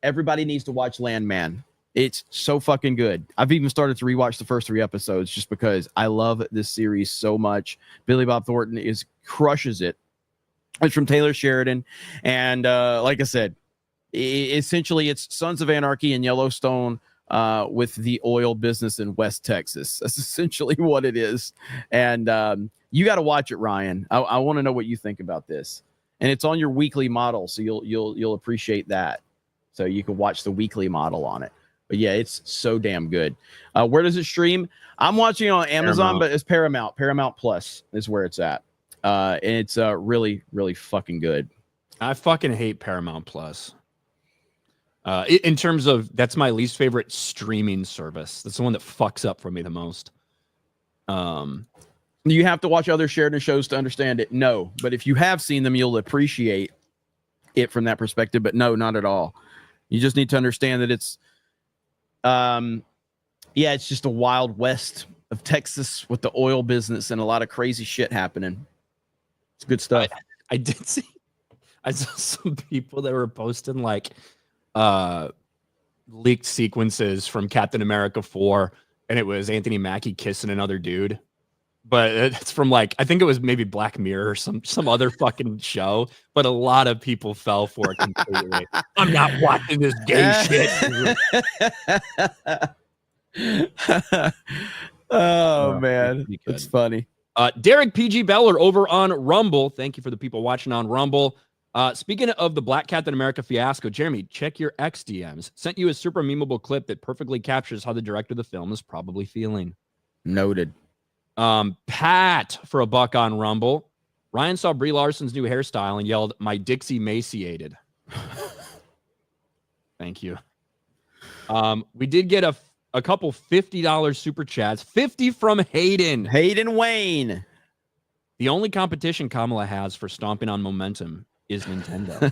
Everybody needs to watch Landman. It's so fucking good. I've even started to rewatch the first 3 episodes just because I love this series so much. Billy Bob Thornton crushes it. It's from Taylor Sheridan. And like I said, essentially it's Sons of Anarchy and Yellowstone with the oil business in West Texas. That's essentially what it is. And you got to watch it, Ryan. I want to know what you think about this. and it's on your weekly model, so you'll appreciate that. So you can watch the weekly model on it. But yeah, it's so damn good. Where does it stream? I'm watching it on Amazon, but it's Paramount. Paramount Plus is where it's at. And it's really, really fucking good. I fucking hate Paramount Plus. In terms of, that's my least favorite streaming service. That's the one that fucks up for me the most. You have to watch other Sheridan shows to understand it. No, but if you have seen them, you'll appreciate it from that perspective. But no, not at all. You just need to understand that it's, it's just a wild west of Texas with the oil business and a lot of crazy shit happening. It's good stuff. I did see. I saw some people that were posting like leaked sequences from Captain America 4, and it was Anthony Mackie kissing another dude. But it's from like, I think it was maybe Black Mirror or some other fucking show. But a lot of people fell for it completely. I'm not watching this gay shit. Oh man, it's funny. Derek PG Beller over on Rumble. Thank you for the people watching on Rumble. Speaking of the Black Captain America fiasco, Jeremy, check your X DMs. Sent you a super memeable clip that perfectly captures how the director of the film is probably feeling. Noted. Pat for a buck on Rumble. Ryan saw Brie Larson's new hairstyle and yelled, "My Dixie emaciated." Thank you. We did get a couple $50 super chats. 50 from Hayden. Hayden Wayne. The only competition Kamala has for stomping on momentum is Nintendo.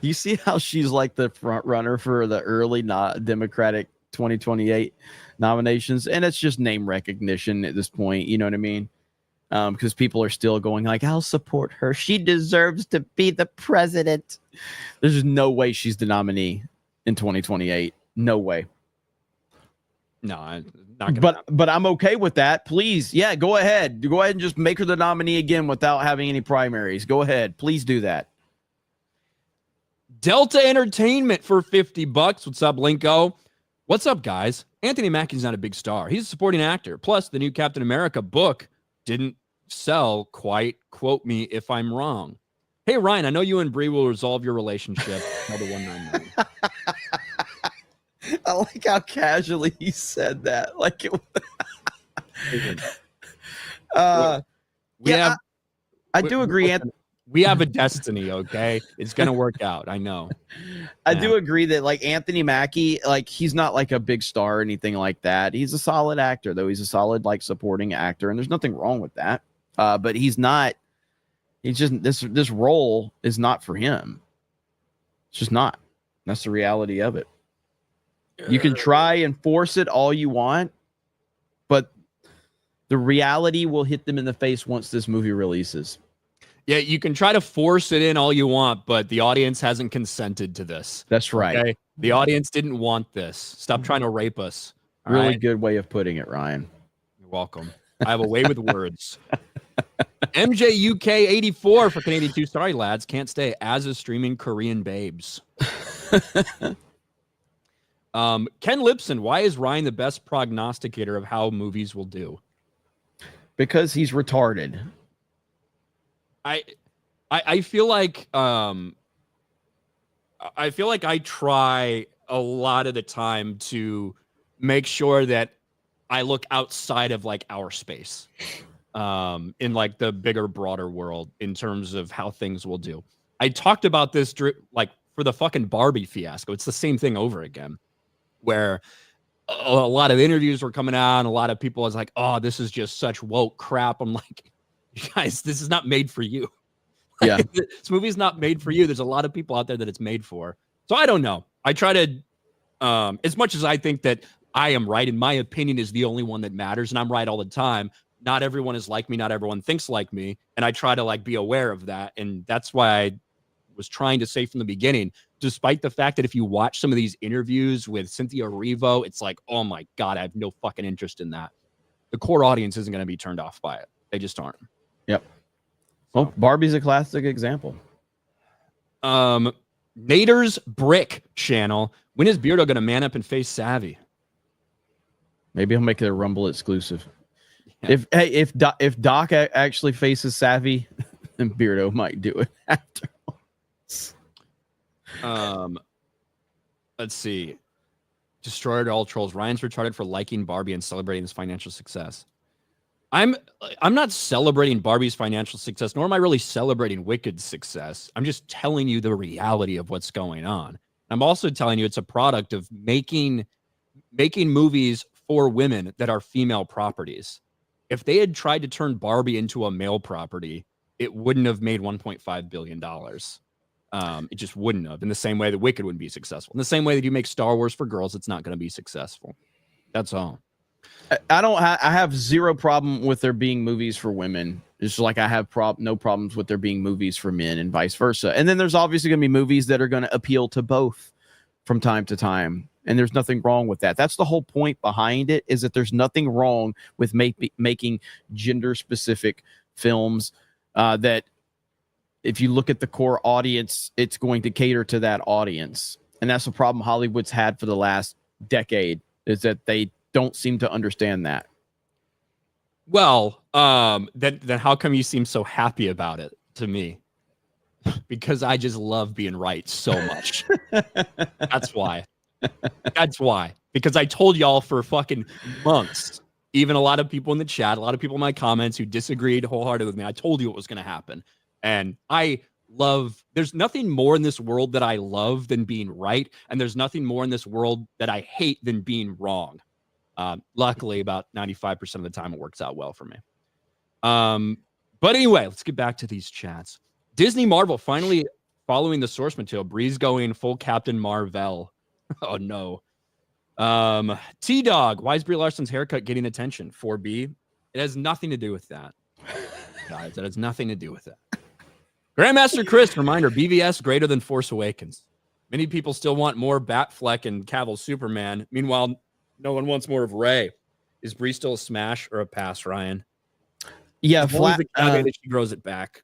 You see how she's like the front runner for the early Democratic 2028 nominations, and it's just name recognition at this point. You know what I mean? Because people are still going like, "I'll support her. She deserves to be the president." There's just no way she's the nominee in 2028. No way. No, I'm not gonna. But I'm okay with that. Please, yeah, go ahead. Go ahead and just make her the nominee again without having any primaries. Go ahead, please do that. Delta Entertainment for $50. What's up, Linko? What's up, guys? Anthony Mackie's not a big star. He's a supporting actor. Plus, the new Captain America book didn't sell quite. Quote me if I'm wrong. Hey, Ryan, I know you and Brie will resolve your relationship. Another 199. I like how casually he said that. Like it. I do agree. We have a destiny, okay? It's gonna work out. I know. I do agree that like Anthony Mackie, like he's not like a big star or anything like that. He's a solid actor, though. He's a solid like supporting actor, and there's nothing wrong with that. But he's not. He's just this role is not for him. It's just not. That's the reality of it. You can try and force it all you want, but the reality will hit them in the face once this movie releases. Yeah, you can try to force it in all you want, but the audience hasn't consented to this. That's right. Okay? The audience didn't want this. Stop trying to rape us. Really good way of putting it, Ryan. You're welcome. I have a way with words. MJ UK 84 for Canadian 2. Sorry, lads. Can't stay. As is streaming Korean babes. Ken Lipson, why is Ryan the best prognosticator of how movies will do? Because he's retarded. I feel like I try a lot of the time to make sure that I look outside of like our space, in like the bigger, broader world in terms of how things will do. I talked about this like for the fucking Barbie fiasco. It's the same thing over again, where a lot of interviews were coming out and a lot of people was like, "Oh, this is just such woke crap." I'm like, guys, this is not made for you. Yeah. This movie's not made for you. There's a lot of people out there that it's made for. So I don't know. I try to, as much as I think that I am right, and my opinion is the only one that matters, and I'm right all the time. Not everyone is like me. Not everyone thinks like me. And I try to like be aware of that. And that's why I was trying to say from the beginning, despite the fact that if you watch some of these interviews with Cynthia Erivo, it's like, oh my God, I have no fucking interest in that. The core audience isn't going to be turned off by it. They just aren't. Yep. Well, Barbie's a classic example. Nader's Brick channel. When is Beardo going to man up and face Savvy? Maybe he'll make it a Rumble exclusive. Yeah. If Doc actually faces Savvy, and Beardo might do it after. Let's see. Destroyed all trolls. Ryan's retarded for liking Barbie and celebrating his financial success. I'm not celebrating Barbie's financial success, nor am I really celebrating Wicked's success. I'm just telling you the reality of what's going on. I'm also telling you it's a product of making movies for women that are female properties. If they had tried to turn Barbie into a male property, it wouldn't have made $1.5 billion. It just wouldn't have. In the same way that Wicked wouldn't be successful. In the same way that you make Star Wars for girls, it's not going to be successful. That's all. I have zero problem with there being movies for women. It's like I have no problems with there being movies for men and vice versa. And then there's obviously going to be movies that are going to appeal to both from time to time. And there's nothing wrong with that. That's the whole point behind it, is that there's nothing wrong with making gender specific films that if you look at the core audience, it's going to cater to that audience. And that's the problem Hollywood's had for the last decade, is that they don't seem to understand that. Well, then how come you seem so happy about it to me? Because I just love being right so much. That's why. That's why. Because I told y'all for fucking months, even a lot of people in the chat, a lot of people in my comments who disagreed wholeheartedly with me, I told you what was going to happen. And there's nothing more in this world that I love than being right. And there's nothing more in this world that I hate than being wrong. Luckily, about 95% of the time, it works out well for me. But anyway, let's get back to these chats. Disney Marvel finally following the source material. Bree's going full Captain Marvel. Oh, no. T-Dog, why is Brie Larson's haircut getting attention? 4B. It has nothing to do with that. Guys, that has nothing to do with that. Grandmaster Chris, reminder, BVS greater than Force Awakens. Many people still want more Batfleck and Cavill Superman. Meanwhile, no one wants more of Rey. Is Brie still a smash or a pass, Ryan? Yeah, she grows it back.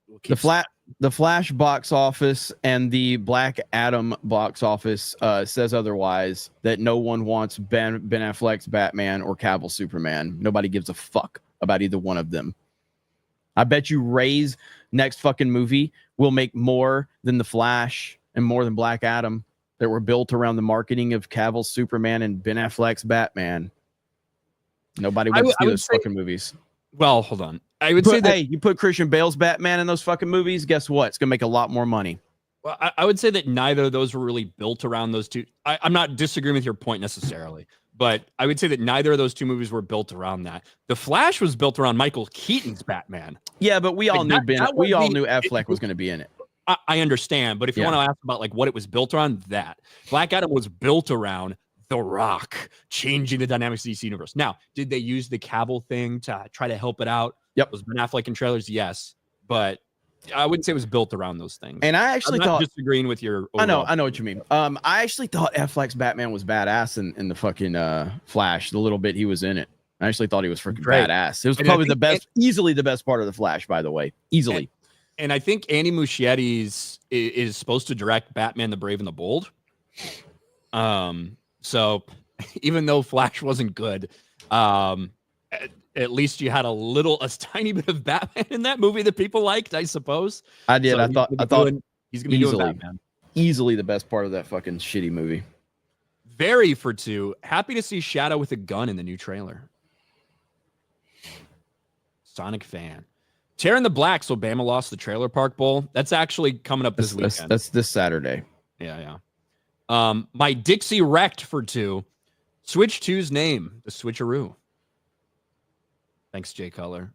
The Flash box office and the Black Adam box office says otherwise, that no one wants Ben Affleck's Batman or Cavill Superman. Nobody gives a fuck about either one of them. I bet you Rey's next fucking movie will make more than the Flash and more than Black Adam, that were built around the marketing of Cavill's Superman and Ben Affleck's Batman. Nobody wants to see those fucking movies. Well, hold on. I would say that, hey, you put Christian Bale's Batman in those fucking movies, guess what? It's gonna make a lot more money. Well, I would say that neither of those were really built around those two. I'm not disagreeing with your point necessarily, but I would say that neither of those two movies were built around that. The Flash was built around Michael Keaton's Batman. Yeah, but we all knew Affleck was going to be in it. I understand, but if you want to ask about like what it was built around, that Black Adam was built around The Rock changing the dynamics of the DC universe. Now, did they use the Cavill thing to try to help it out? Yep. Was Ben Affleck in trailers? Yes, but I wouldn't say it was built around those things. And I actually thought disagreeing with your. I know what you mean. I actually thought Affleck's Batman was badass in the fucking Flash. The little bit he was in it, I actually thought he was freaking badass. It was probably the best, easily the best part of the Flash, by the way, easily. And I think Andy Muschietti is supposed to direct Batman: The Brave and the Bold. So even though Flash wasn't good, at least you had a tiny bit of Batman in that movie that people liked, I suppose. I did. So I thought he's gonna be doing Batman. Easily the best part of that fucking shitty movie. Very for two. Happy to see Shadow with a gun in the new trailer. Sonic fan. Tearing the Black, so Bama lost the Trailer Park Bowl. That's actually coming up this weekend. That's this Saturday. Yeah. My Dixie wrecked for two. Switch 2's name, the Switcheroo. Thanks, Jay Cutler.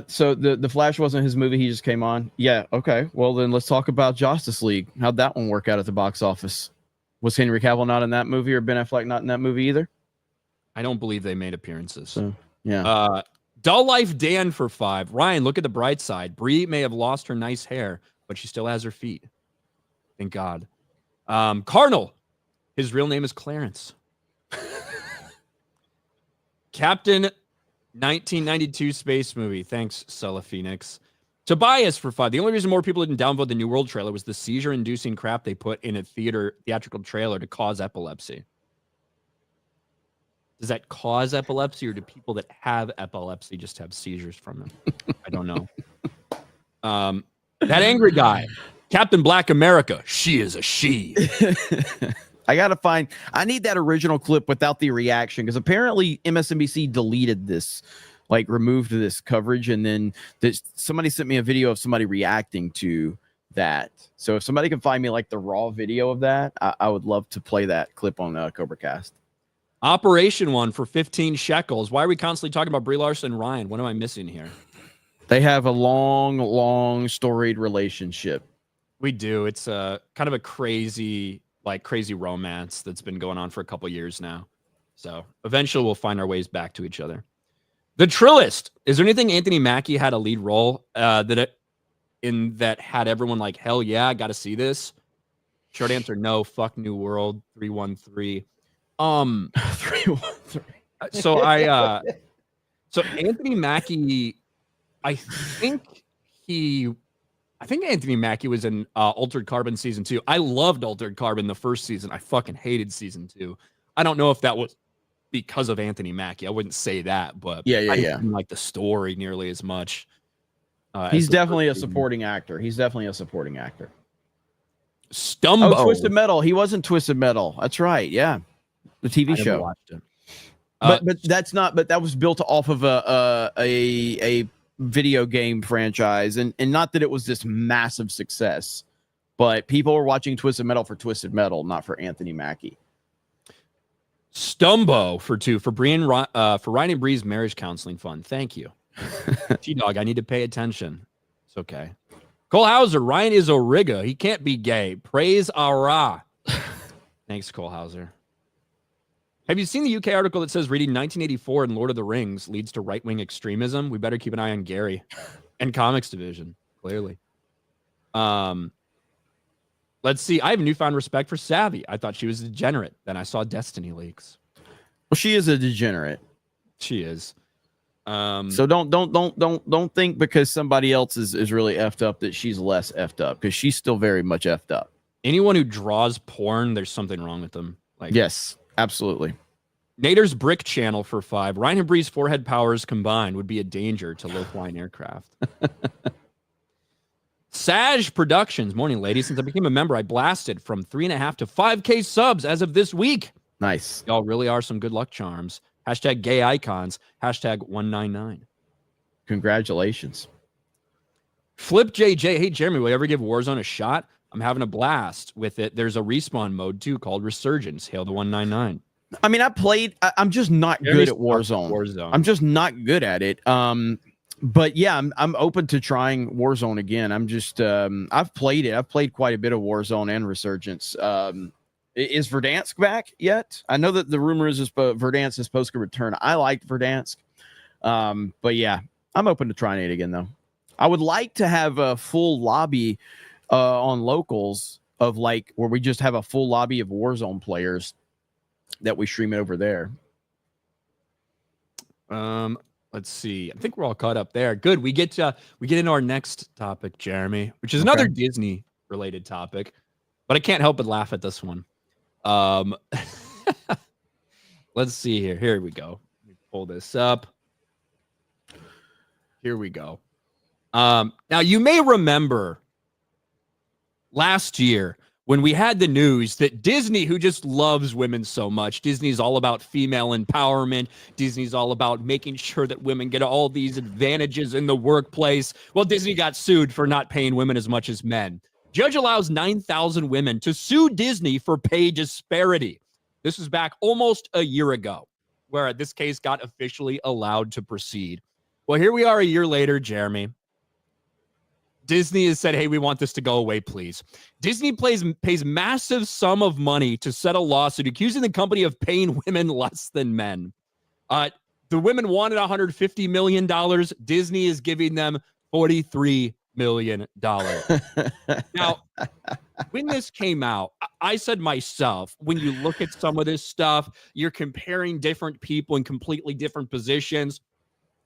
So the Flash wasn't his movie. He just came on. Yeah. Okay. Well, then let's talk about Justice League. How'd that one work out at the box office? Was Henry Cavill not in that movie, or Ben Affleck not in that movie either? I don't believe they made appearances. So, yeah. Dull Life Dan for 5. Ryan, look at the bright side. Brie may have lost her nice hair, but she still has her feet. Thank God. Cardinal. His real name is Clarence. Captain 1992 space movie. Thanks, Sulla Phoenix. Tobias for 5. The only reason more people didn't downvote the New World trailer was the seizure-inducing crap they put in a theatrical trailer to cause epilepsy. Does that cause epilepsy, or do people that have epilepsy just have seizures from them? I don't know. That angry guy, Captain Black America. She is a she. I need that original clip without the reaction, because apparently MSNBC deleted this, like removed this coverage, and then somebody sent me a video of somebody reacting to that. So if somebody can find me like the raw video of that, I would love to play that clip on CobraCast. Operation one for 15 shekels. Why are we constantly talking about Brie Larson and Ryan? What am I missing here? They have a long storied relationship. We do. It's kind of a crazy romance that's been going on for a couple years now. So eventually we'll find our ways back to each other. The Trillist. Is there anything Anthony Mackie had a lead role that had everyone like, hell yeah, I got to see this? Short answer, no. Fuck New World 313. 313. So Anthony Mackie, I think Anthony Mackie was in Altered Carbon season 2. I loved Altered Carbon the first season. I fucking hated season 2. I don't know if that was because of Anthony Mackie. I wouldn't say that, but I didn't like the story nearly as much. He's definitely a supporting actor. Stumbo. Oh, Twisted Metal. He wasn't Twisted Metal. That's right. Yeah, the TV show. Watched it. But that's not. But that was built off of a video game franchise, and not that it was this massive success, but people were watching Twisted Metal for Twisted Metal, not for Anthony Mackie. Stumbo for 2 for Ryan and Bree's marriage counseling fund. Thank you. T-Dog, I need to pay attention. It's okay. Cole Hauser, Ryan is Origa. He can't be gay. Praise Allah. Thanks, Cole Hauser. Have you seen the UK article that says reading 1984 and Lord of the Rings leads to right-wing extremism? We better keep an eye on Gary and Comics Division, clearly. Let's see. I have newfound respect for Savvy. I thought she was a degenerate. Then I saw Destiny leaks. Well, she is a degenerate. She is. So don't think because somebody else is really effed up that she's less effed up, because she's still very much effed up. Anyone who draws porn, there's something wrong with them. Like, yes, absolutely. Nader's Brick Channel for 5. Ryan and Bree's forehead powers combined would be a danger to low-flying aircraft. Saj Productions. Morning, ladies. Since I became a member, I blasted from 3.5 to 5K subs as of this week. Nice. Y'all really are some good luck charms. Hashtag gay icons. Hashtag 199. Congratulations. Flip JJ. Hey, Jeremy, will you ever give Warzone a shot? I'm having a blast with it. There's a respawn mode, too, called Resurgence. Hail the 199. I mean, I'm just not good at Warzone. I'm just not good at it. But yeah, I'm open to trying Warzone again. I'm just I've played it. I've played quite a bit of Warzone and Resurgence. Is Verdansk back yet? I know that the rumor is Verdansk is supposed to return. I liked Verdansk. But yeah, I'm open to trying it again though. I would like to have a full lobby on locals of like where we just have a full lobby of Warzone players that we stream it over there. Let's see. I think we're all caught up there. Good. We get into our next topic, Jeremy, which is another Disney related topic, but I can't help but laugh at this one. Let's see here. Here we go. Let me pull this up. Here we go. Now you may remember last year when we had the news that Disney, who just loves women so much, Disney's all about female empowerment. Disney's all about making sure that women get all these advantages in the workplace. Well, Disney got sued for not paying women as much as men. Judge allows 9,000 women to sue Disney for pay disparity. This was back almost a year ago, where this case got officially allowed to proceed. Well, here we are a year later, Jeremy. Disney has said, hey, we want this to go away, please. Disney pays massive sum of money to settle lawsuit accusing the company of paying women less than men. The women wanted $150 million. Disney is giving them $43 million. Now, when this came out, I said myself, when you look at some of this stuff, you're comparing different people in completely different positions.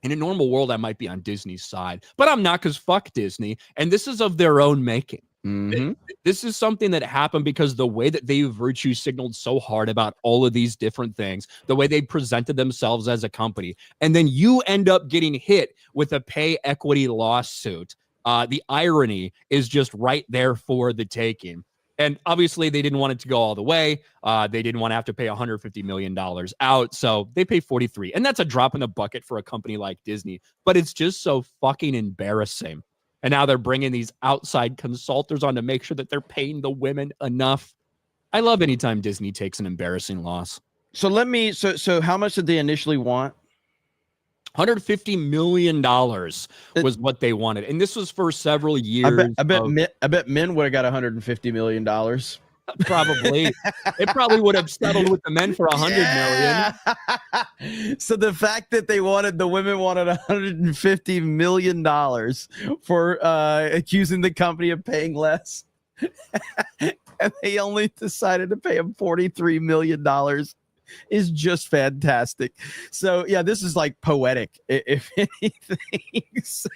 In a normal world, I might be on Disney's side, but I'm not, because fuck Disney. And this is of their own making. Mm-hmm. This is something that happened because the way that they virtue signaled so hard about all of these different things, the way they presented themselves as a company, and then you end up getting hit with a pay equity lawsuit The irony is just right there for the taking. And obviously, they didn't want it to go all the way. They didn't want to have to pay $150 million out. So they pay 43. And that's a drop in the bucket for a company like Disney. But it's just so fucking embarrassing. And now they're bringing these outside consultants on to make sure that they're paying the women enough. I love anytime Disney takes an embarrassing loss. So so how much did they initially want? $150 million was what they wanted. And this was for several years. I bet men would have got $150 million. Probably. It probably would have settled with the men for $100 million. So the fact that the women wanted $150 million for accusing the company of paying less. And they only decided to pay him $43 million is just fantastic. So yeah, this is like poetic, if anything. So,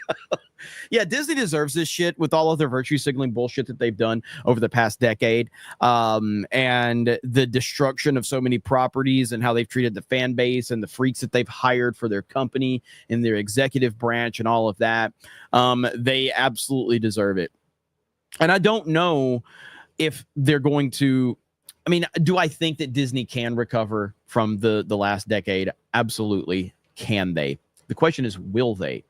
yeah, Disney deserves this shit with all of their virtue signaling bullshit that they've done over the past decade, and the destruction of so many properties and how they've treated the fan base and the freaks that they've hired for their company and their executive branch and all of that. They absolutely deserve it. And I don't know if they're going to. I mean, do I think that Disney can recover from the last decade? Absolutely. Can they? The question is, will they?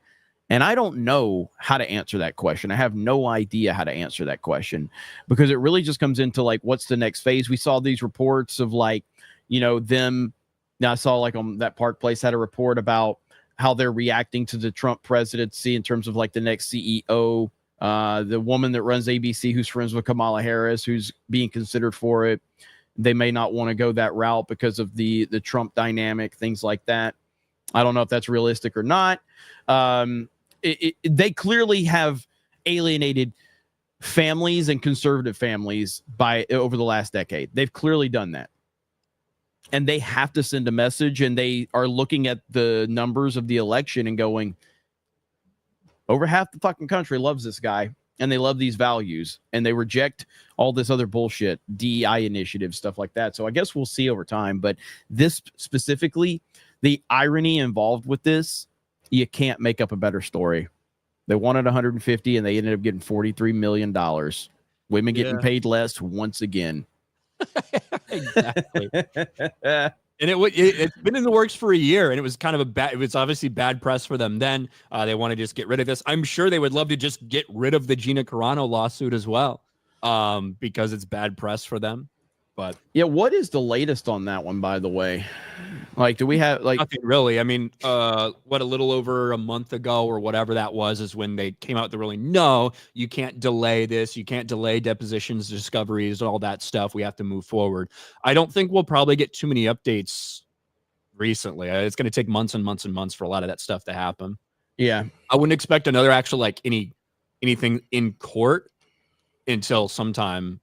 And I don't know how to answer that question. I have no idea how to answer that question, because it really just comes into like, what's the next phase? We saw these reports of like, them. Now I saw like on that Park Place had a report about how they're reacting to the Trump presidency in terms of like the next CEO, the woman that runs ABC, who's friends with Kamala Harris, who's being considered for it. They may not want to go that route because of the Trump dynamic, things like that. I don't know if that's realistic or not. They clearly have alienated families and conservative families over the last decade. They've clearly done that. And they have to send a message, and they are looking at the numbers of the election and going, over half the fucking country loves this guy, and they love these values, and they reject all this other bullshit, DEI initiatives, stuff like that. So I guess we'll see over time. But this specifically, the irony involved with this, you can't make up a better story. They wanted 150, and they ended up getting $43 million. Women getting paid less once again. Exactly. And it's been in the works for a year, and it was kind of it was obviously bad press for them then. They want to just get rid of this. I'm sure they would love to just get rid of the Gina Carano lawsuit as well, because it's bad press for them. But yeah, what is the latest on that one, by the way? Like, do we have like nothing really? I mean, a little over a month ago or whatever that was is when they came out with the ruling. No, you can't delay this. You can't delay depositions, discoveries, all that stuff. We have to move forward. I don't think we'll probably get too many updates recently. It's going to take months and months and months for a lot of that stuff to happen. Yeah, I wouldn't expect another actual anything in court until sometime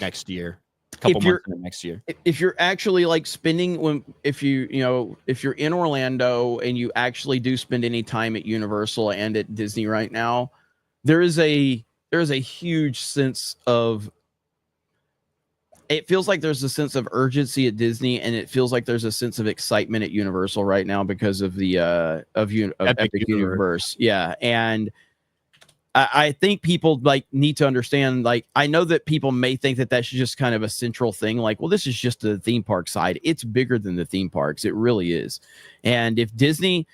next year. Couple months into next year. If you're actually like spending if you're in Orlando and you actually do spend any time at Universal and at Disney right now, there is a huge sense of, it feels like there's a sense of urgency at Disney, and it feels like there's a sense of excitement at Universal right now because of the Epic Universe. Yeah. And I think people like need to understand, like, I know that people may think that that's just kind of a central thing. Like, well, this is just the theme park side. It's bigger than the theme parks. It really is. And if Disney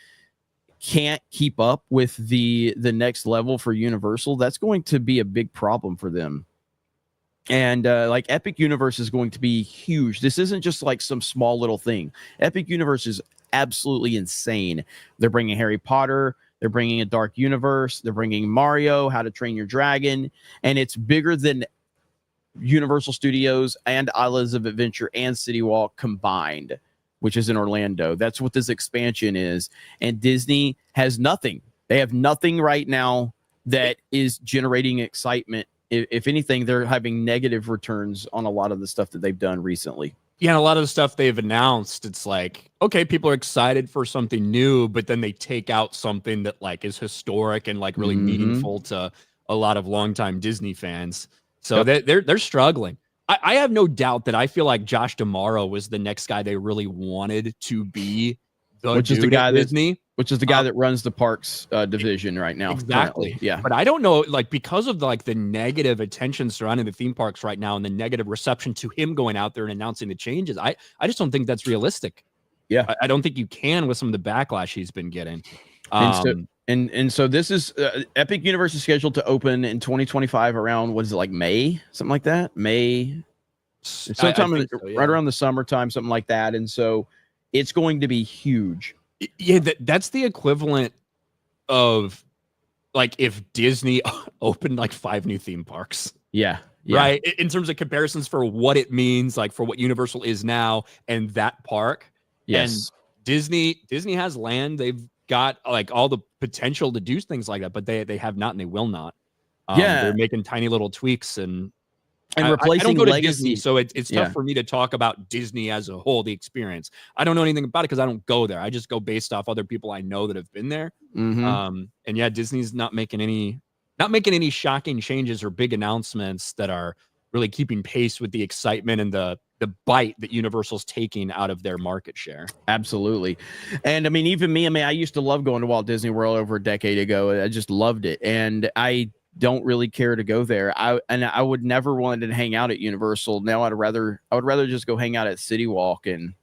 can't keep up with the next level for Universal, that's going to be a big problem for them. And like Epic Universe is going to be huge. This isn't just like some small little thing. Epic Universe is absolutely insane. They're bringing Harry Potter. They're bringing a dark universe. They're bringing Mario, How to Train Your Dragon. And it's bigger than Universal Studios and Islands of Adventure and City Walk combined, which is in Orlando. That's what this expansion is. And Disney has nothing. They have nothing right now that is generating excitement. If anything, they're having negative returns on a lot of the stuff that they've done recently. Yeah, and a lot of the stuff they've announced, it's like, okay, people are excited for something new, but then they take out something that like is historic and like really meaningful to a lot of longtime Disney fans. So they're struggling. I have no doubt that I feel like Josh D'Amaro was the next guy they really wanted to be the guy at Disney. which is the guy that runs the parks division right now. Exactly. Currently. Yeah. But I don't know, like, because of like the negative attention surrounding the theme parks right now and the negative reception to him going out there and announcing the changes, I just don't think that's realistic. Yeah. I don't think you can with some of the backlash he's been getting. And so this is Epic Universe is scheduled to open in 2025 around, what is it, like May, something like that? May, sometime right around the summertime, something like that. And so it's going to be huge. Yeah, that's the equivalent of like if Disney opened like 5 new theme parks. Yeah. Right. In terms of comparisons for what it means, like for what Universal is now and that park. Yes. And Disney has land. They've got like all the potential to do things like that, but they have not and they will not. They're making tiny little tweaks and replacing I don't go to legacy. Disney, so it's tough for me to talk about Disney as a whole, the experience. I don't know anything about it because I don't go there. I just go based off other people I know that have been there. And yeah, Disney's not making any shocking changes or big announcements that are really keeping pace with the excitement and the bite that Universal's taking out of their market share. Absolutely. And I mean, even me, I used to love going to Walt Disney World over a decade ago. I just loved it. And I don't really care to go there. I would never want to hang out at Universal. Now I would rather just go hang out at City Walk and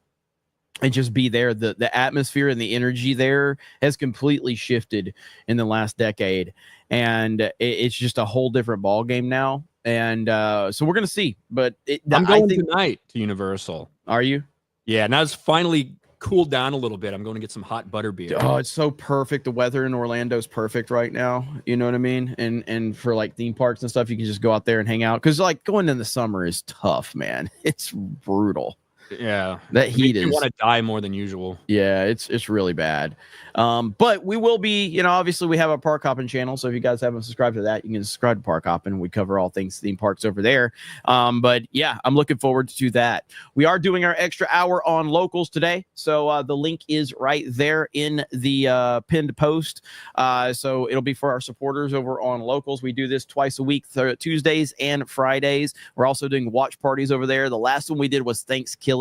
just be there. The atmosphere and the energy there has completely shifted in the last decade. And it's just a whole different ball game now. And so we're going to see. But I'm going tonight to Universal. Are you? Yeah, now it's finally cooled down a little bit. I'm going to get some hot butter beer. Oh, it's so perfect. The weather in Orlando is perfect right now. You know what I mean? And for like theme parks and stuff, you can just go out there and hang out. Because like going in the summer is tough, man. It's brutal. Yeah, that heat is. You want to die more than usual. Yeah, it's really bad. But we will be, obviously we have a Park Hopping channel, so if you guys haven't subscribed to that, you can subscribe to Park Hopping. We cover all things theme parks over there. But yeah, I'm looking forward to that. We are doing our extra hour on locals today, so the link is right there in the pinned post. So it'll be for our supporters over on locals. We do this twice a week, Tuesdays and Fridays. We're also doing watch parties over there. The last one we did was Thanksgiving,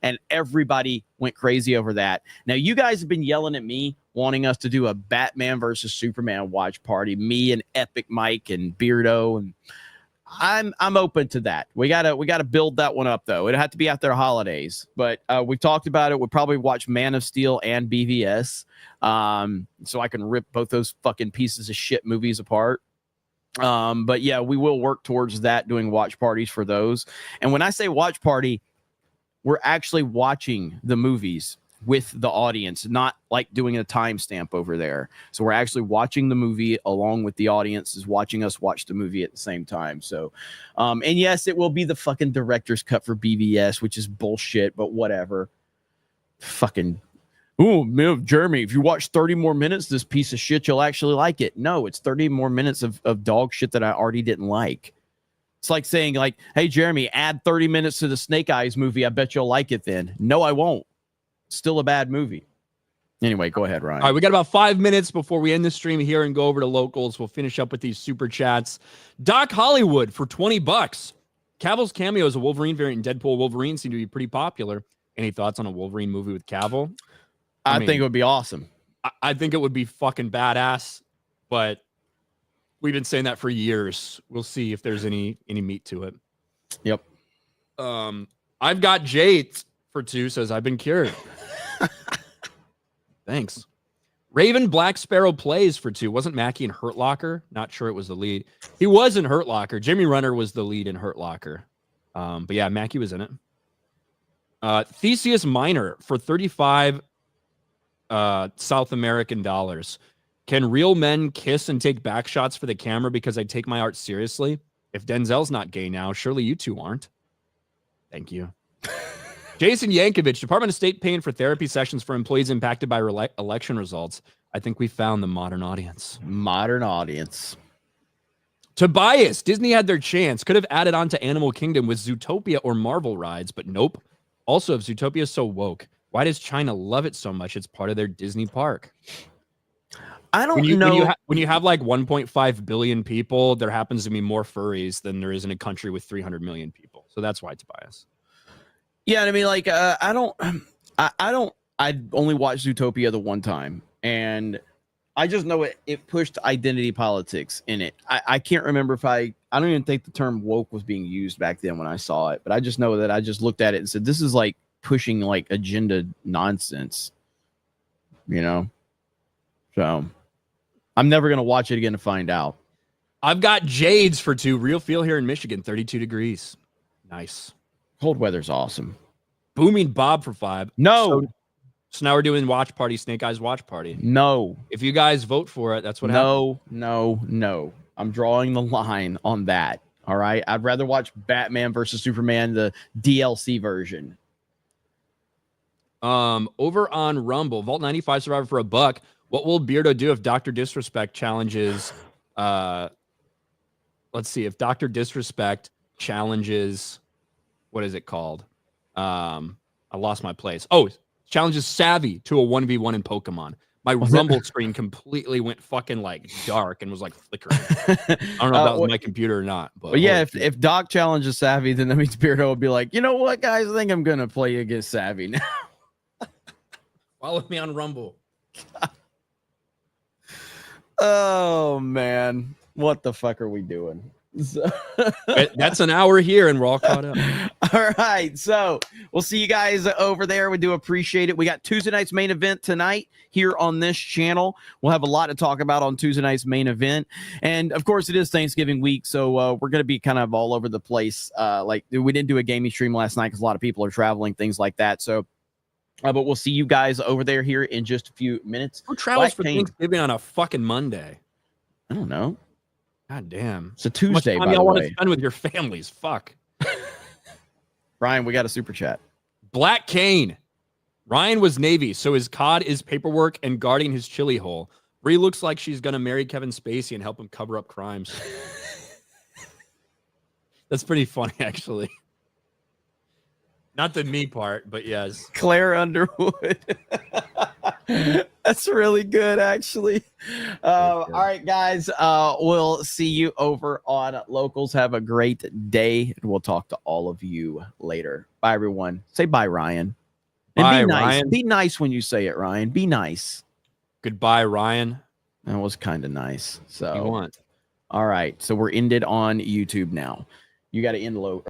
and everybody went crazy over that. Now, you guys have been yelling at me wanting us to do a Batman versus Superman watch party, me and Epic Mike and Beardo, and I'm open to that. We gotta build that one up though. It'd have to be after the holidays, but we talked about it. We'll probably watch Man of Steel and BVS, so I can rip both those fucking pieces of shit movies apart. But yeah, we will work towards that, doing watch parties for those. And when I say watch party, we're actually watching the movies with the audience, not like doing a timestamp over there. So we're actually watching the movie along with the audience is watching us watch the movie at the same time. So, and yes, it will be the fucking director's cut for BVS, which is bullshit, but whatever. Fucking, oh, man, Jeremy, if you watch 30 more minutes, this piece of shit, you'll actually like it. No, it's 30 more minutes of dog shit that I already didn't like. It's like saying, like, hey, Jeremy, add 30 minutes to the Snake Eyes movie. I bet you'll like it then. No, I won't. Still a bad movie. Anyway, go ahead, Ryan. All right, we got about 5 minutes before we end the stream here and go over to locals. We'll finish up with these super chats. Doc Hollywood for $20. Cavill's cameo as a Wolverine variant in Deadpool Wolverine seemed to be pretty popular. Any thoughts on a Wolverine movie with Cavill? I think it would be awesome. I think it would be fucking badass, but we've been saying that for years. We'll see if there's any meat to it. Yep. I've got Jade for 2, says I've been cured. Thanks. Raven Black Sparrow plays for 2. Wasn't Mackie in Hurt Locker? Not sure it was the lead. He was in Hurt Locker. Jimmy Renner was the lead in Hurt Locker. But yeah, Mackie was in it. Theseus Minor for 35 South American dollars. Can real men kiss and take back shots for the camera because I take my art seriously? If Denzel's not gay now, surely you two aren't. Thank you. Jason Yankovic, Department of State paying for therapy sessions for employees impacted by election results. I think we found the modern audience. Modern audience. Tobias, Disney had their chance. Could have added on to Animal Kingdom with Zootopia or Marvel rides, but nope. Also, if Zootopia is so woke, why does China love it so much? It's part of their Disney park. I don't know. When you have like 1.5 billion people, there happens to be more furries than there is in a country with 300 million people. So that's why, Tobias. Yeah, I mean, like, I only watched Zootopia the one time, and I just know it pushed identity politics in it. I can't remember if I don't even think the term woke was being used back then when I saw it, but I just know that I just looked at it and said, this is like pushing like agenda nonsense, you know? So I'm never going to watch it again to find out. I've got Jades for 2. Real feel here in Michigan, 32 degrees. Nice. Cold weather's awesome. Booming Bob for 5. No. So now we're doing watch party, Snake Eyes watch party. No. If you guys vote for it, that's what happens. No. I'm drawing the line on that. All right. I'd rather watch Batman versus Superman, the DLC version. Over on Rumble, Vault 95 Survivor for $1. What will Beardo do if Dr. Disrespect challenges? Let's see. If Dr. Disrespect challenges, what is it called? I lost my place. Oh, challenges Savvy to a 1v1 in Pokemon. My Rumble screen completely went fucking like dark and was like flickering. I don't know if that was my computer or not. But yeah, if Doc challenges Savvy, then that means Beardo will be like, you know what, guys? I think I'm gonna play against Savvy now. Follow me on Rumble. Oh man, what the fuck are we doing? That's an hour here and we're all caught up. All right, so we'll see you guys over there. We do appreciate it. We got Tuesday night's main event tonight here on this channel. We'll have a lot to talk about on Tuesday night's main event, and of course it is Thanksgiving week, so we're going to be kind of all over the place. Like we didn't do a gaming stream last night because a lot of people are traveling, things like that. So but we'll see you guys over there here in just a few minutes. Who travels for Thanksgiving on a fucking Monday? I don't know. God damn. It's a Tuesday, by the y'all want way. to spend with your families? Fuck. Ryan, we got a super chat. Black Kane. Ryan was Navy, so his COD is paperwork and guarding his chili hole. Bree looks like she's going to marry Kevin Spacey and help him cover up crimes. That's pretty funny, actually. Not the me part, but yes. Claire Underwood. That's really good, actually. All right, guys. We'll see you over on Locals. Have a great day, and we'll talk to all of you later. Bye, everyone. Say bye, Ryan. And bye, be nice. Ryan. Be nice when you say it, Ryan. Be nice. Goodbye, Ryan. That was kind of nice. So you want. All right. So we're ended on YouTube now. You got to end low.